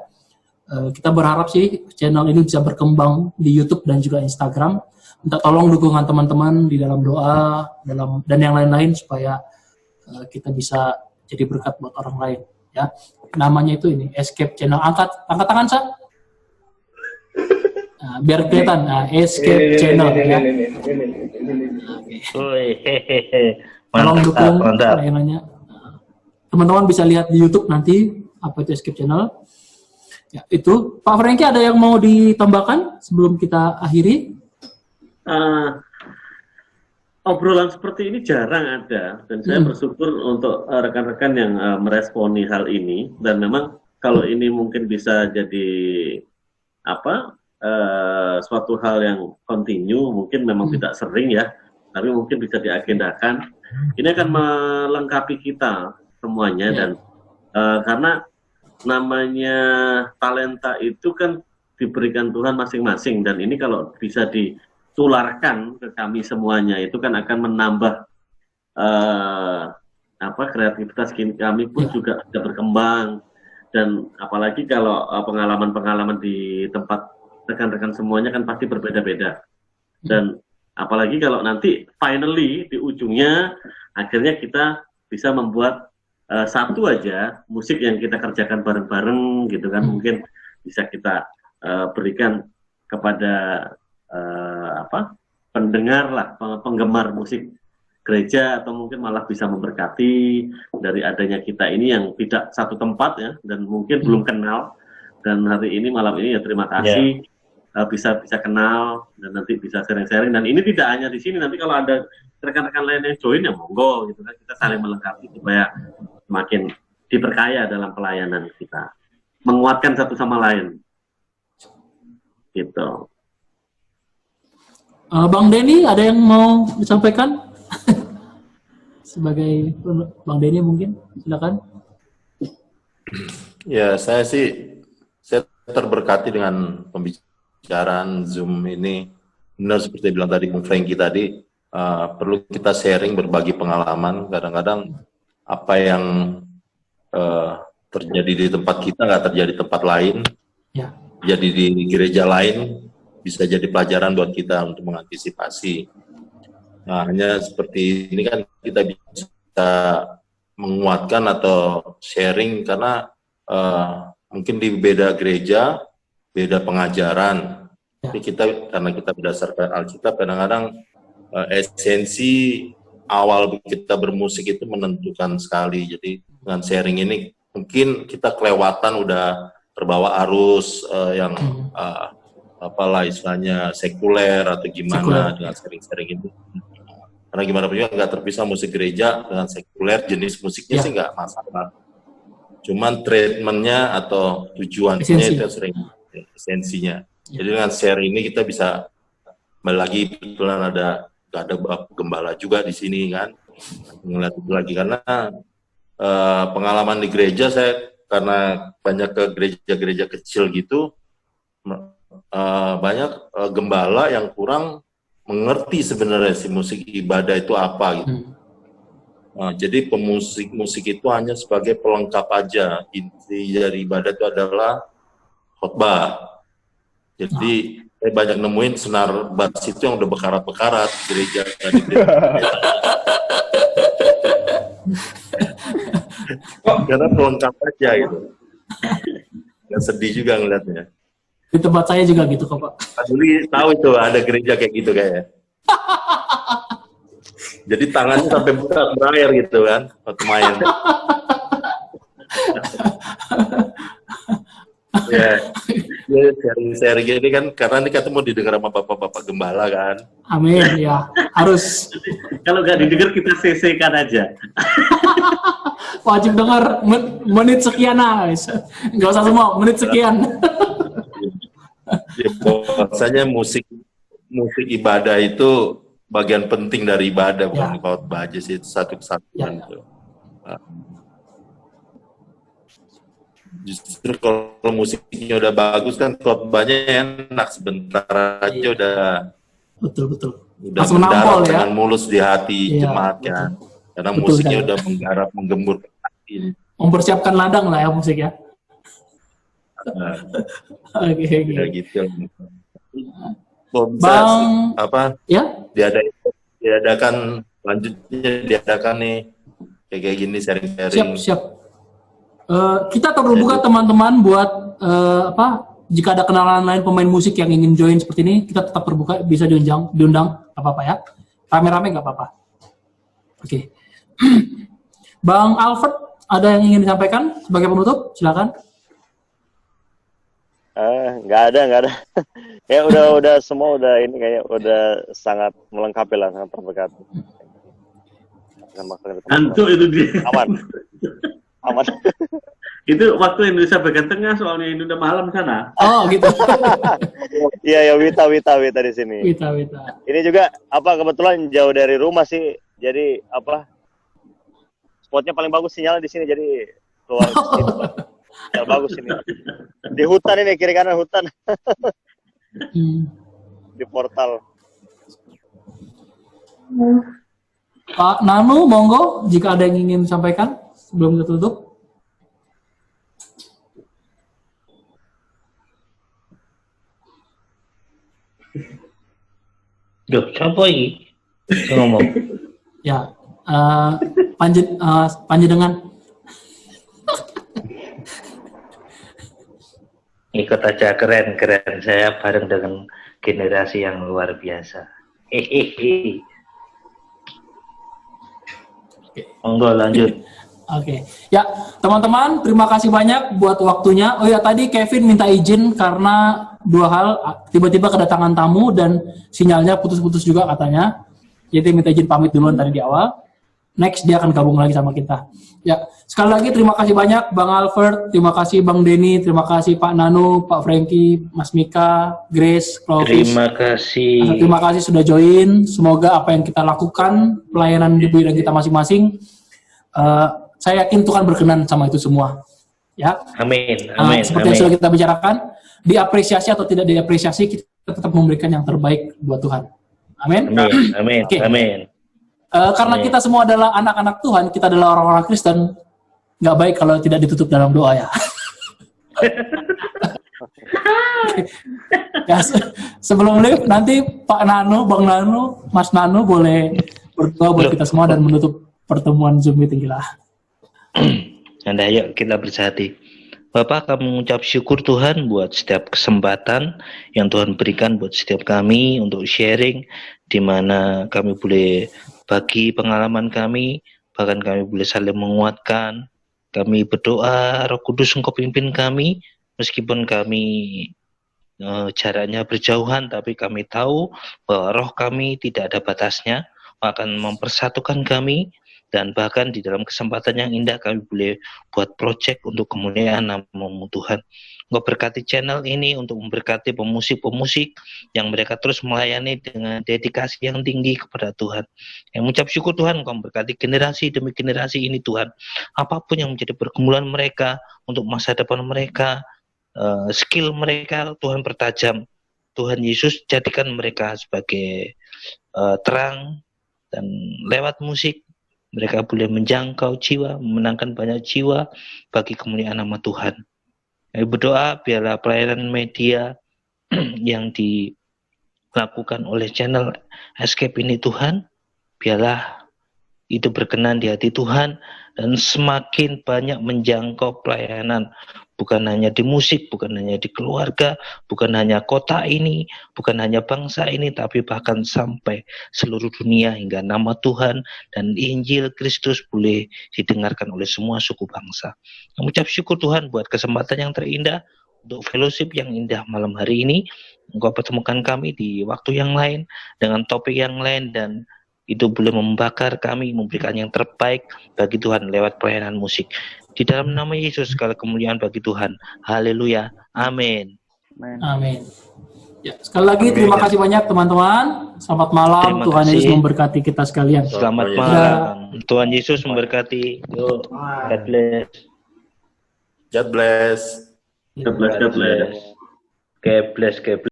Kita berharap sih channel ini bisa berkembang di YouTube dan juga Instagram. Minta tolong dukungan teman-teman di dalam doa, dan yang lain-lain supaya kita bisa jadi berkat buat orang lain. Ya, namanya itu ini Escape Channel. Angkat tangan Sa. Nah, biar kelihatan. Nah, Escape Channel ya. Tolong dukung pelayanannya. Teman-teman bisa lihat di YouTube nanti apa itu Escape Channel. Ya, itu Pak Franky, ada yang mau ditambahkan sebelum kita akhiri? Obrolan seperti ini jarang ada, dan saya bersyukur untuk rekan-rekan yang meresponi hal ini. Dan memang kalau ini mungkin bisa jadi suatu hal yang continue, mungkin memang tidak sering ya, tapi mungkin bisa diagendakan. Ini akan melengkapi kita semuanya, dan karena namanya talenta itu kan diberikan Tuhan masing-masing, dan ini kalau bisa ditularkan ke kami semuanya itu kan akan menambah kreativitas kami pun juga bisa berkembang. Dan apalagi kalau pengalaman-pengalaman di tempat rekan-rekan semuanya kan pasti berbeda-beda, dan Apalagi kalau nanti finally di ujungnya akhirnya kita bisa membuat satu aja musik yang kita kerjakan bareng-bareng gitu kan, mungkin bisa kita berikan kepada pendengar lah, penggemar musik gereja, atau mungkin malah bisa memberkati dari adanya kita ini yang tidak satu tempat ya, dan mungkin belum kenal, dan hari ini malam ini ya terima kasih bisa kenal dan nanti bisa sharing-sharing. Dan ini tidak hanya di sini, nanti kalau ada rekan-rekan lain yang join ya monggo gitu kan, kita saling melengkapi supaya semakin diperkaya dalam pelayanan kita, menguatkan satu sama lain gitu. Bang Denny, ada yang mau disampaikan? Sebagai Bang Denny mungkin, silakan. Ya, saya terberkati dengan pembicaraan Zoom ini. Benar seperti bilang tadi Bung Franky tadi, perlu kita sharing, berbagi pengalaman. Kadang-kadang apa yang terjadi di tempat kita nggak terjadi di tempat lain, jadi di gereja lain, bisa jadi pelajaran buat kita untuk mengantisipasi. Nah, hanya seperti ini kan kita bisa menguatkan atau sharing karena mungkin di beda gereja, beda pengajaran. Tapi karena kita berdasarkan Alkitab, kadang-kadang esensi awal kita bermusik itu menentukan sekali. Jadi dengan sharing ini mungkin kita kelewatan, udah terbawa arus yang apalah istilahnya sekuler atau gimana dengan sharing-sharing itu. Karena gimana pun juga nggak terpisah musik gereja dengan sekuler, jenis musiknya sih nggak masalah. Cuman treatmentnya atau tujuannya itu sering esensinya. Jadi dengan share ini kita bisa lagi kebetulan ada gembala juga di sini kan, ngeliat itu lagi karena pengalaman di gereja saya karena banyak ke gereja-gereja kecil gitu. Banyak gembala yang kurang mengerti sebenarnya si musik ibadah itu apa gitu. Jadi pemusik-musik itu hanya sebagai pelengkap aja. Inti dari ibadah itu adalah khotbah. Jadi saya banyak nemuin senar bass itu yang udah bekarat-bekarat di gereja. Karena pelengkap aja gitu. Gak sedih juga ngeliatnya. Di tempat saya juga gitu kok Pak. Pak Juli tahu itu ada gereja kayak gitu kayaknya. Jadi tangannya sampai berair gitu kan waktu main. Ya sharing ini kan karena ini kita mau didengar sama bapak-bapak gembala kan. Amin ya, harus. Kalau nggak didengar kita CC-kan aja. Wajib dengar menit sekian guys. Nggak usah semua, menit sekian. Ya, bahwasanya musik ibadah itu bagian penting dari ibadah, bukan khotbah aja sih, itu satu kesatuan itu. Justru kalau musiknya udah bagus kan khotbahnya enak, sebentar aja udah udah mendarat dengan mulus di hati jemaat kan, karena musiknya udah menggarap, menggembur hati. Mempersiapkan ladang lah ya musik ya. Oke. Gitu. Bang, apa? Ya? Diadakan selanjutnya nih kayak gini sharing-sharing. Siap. Kita terbuka teman-teman buat jika ada kenalan lain pemain musik yang ingin join seperti ini, kita tetap terbuka, bisa diundang apa-apa ya. Rame-rame nggak apa-apa. Oke. Bang Alfred, ada yang ingin disampaikan sebagai penutup? Silakan. Nggak ada. Ya udah semua udah ini kayak udah sangat melengkapi lah, sangat terberkati. Hantu itu dia. Aman. Itu waktu Indonesia bagian tengah, soalnya ini udah malam sana. Oh gitu. Iya Wita di sini. Wita. Ini juga kebetulan jauh dari rumah sih, jadi spotnya paling bagus sinyalnya di sini, jadi keluar ke situ. Ya bagus ini. Di hutan ini, kiri kanan hutan. Di portal. Pak Nanu, monggo jika ada yang ingin sampaikan sebelum kita tutup. Duh, siapa ini? Saya ngomong. Ya, panjenengan. Ikut aja, keren. Saya bareng dengan generasi yang luar biasa. Hehehe. Monggo lanjut. Oke. Ya, teman-teman, terima kasih banyak buat waktunya. Oh ya, tadi Kevin minta izin karena 2 hal. Tiba-tiba kedatangan tamu dan sinyalnya putus-putus juga katanya. Jadi minta izin pamit duluan tadi di awal. Next, dia akan gabung lagi sama kita. Ya, sekali lagi terima kasih banyak Bang Alfred, terima kasih Bang Denny, terima kasih Pak Nano, Pak Frankie, Mas Mika, Grace, Clovis. Terima kasih sudah join. Semoga apa yang kita lakukan, pelayanan di bidang kita masing-masing, saya yakin Tuhan berkenan sama itu semua. Ya. Amin. Seperti yang sudah kita bicarakan, diapresiasi atau tidak diapresiasi, kita tetap memberikan yang terbaik buat Tuhan. Amin. Okay. Amin. Karena kita semua adalah anak-anak Tuhan, kita adalah orang-orang Kristen, nggak baik kalau tidak ditutup dalam doa ya. Ya, sebelum live nanti Pak Nano, Bang Nano, Mas Nano boleh berdoa buat kita semua dan menutup pertemuan Zoom meeting kita. Anda yuk kita bersehati. Bapak, kami mengucap syukur Tuhan buat setiap kesempatan yang Tuhan berikan buat setiap kami untuk sharing, di mana kami boleh bagi pengalaman kami, bahkan kami boleh saling menguatkan. Kami berdoa, Roh Kudus Engkau pimpin kami, meskipun kami jaraknya berjauhan, tapi kami tahu bahwa roh kami tidak ada batasnya, akan mempersatukan kami. Dan bahkan di dalam kesempatan yang indah kami boleh buat project untuk kemuliaan nama-Mu Tuhan. Engkau berkati channel ini untuk memberkati pemusik-pemusik yang mereka terus melayani dengan dedikasi yang tinggi kepada Tuhan. Yang mengucap syukur Tuhan, Engkau memberkati generasi demi generasi ini Tuhan. Apapun yang menjadi pergumulan mereka untuk masa depan mereka, skill mereka Tuhan pertajam. Tuhan Yesus jadikan mereka sebagai terang, dan lewat musik mereka boleh menjangkau jiwa, memenangkan banyak jiwa bagi kemuliaan nama Tuhan. Kami berdoa biarlah pelayanan media yang dilakukan oleh channel Escape ini Tuhan, biarlah itu berkenan di hati Tuhan dan semakin banyak menjangkau pelayanan, bukan hanya di musik, bukan hanya di keluarga, bukan hanya kota ini, bukan hanya bangsa ini, tapi bahkan sampai seluruh dunia hingga nama Tuhan dan Injil Kristus boleh didengarkan oleh semua suku bangsa. Mengucap syukur Tuhan buat kesempatan yang terindah untuk fellowship yang indah malam hari ini. Engkau pertemukan kami di waktu yang lain dengan topik yang lain, dan itu boleh membakar kami, memberikan yang terbaik bagi Tuhan lewat pelayanan musik. Di dalam nama Yesus segala kemuliaan bagi Tuhan. Haleluya. Amin. Amin. Ya, sekali lagi terima kasih banyak teman-teman. Selamat malam. Tuhan Yesus memberkati kita sekalian. Selamat malam. Tuhan Yesus memberkati. Yuk. God bless. God bless. God bless. God bless. God bless. God bless.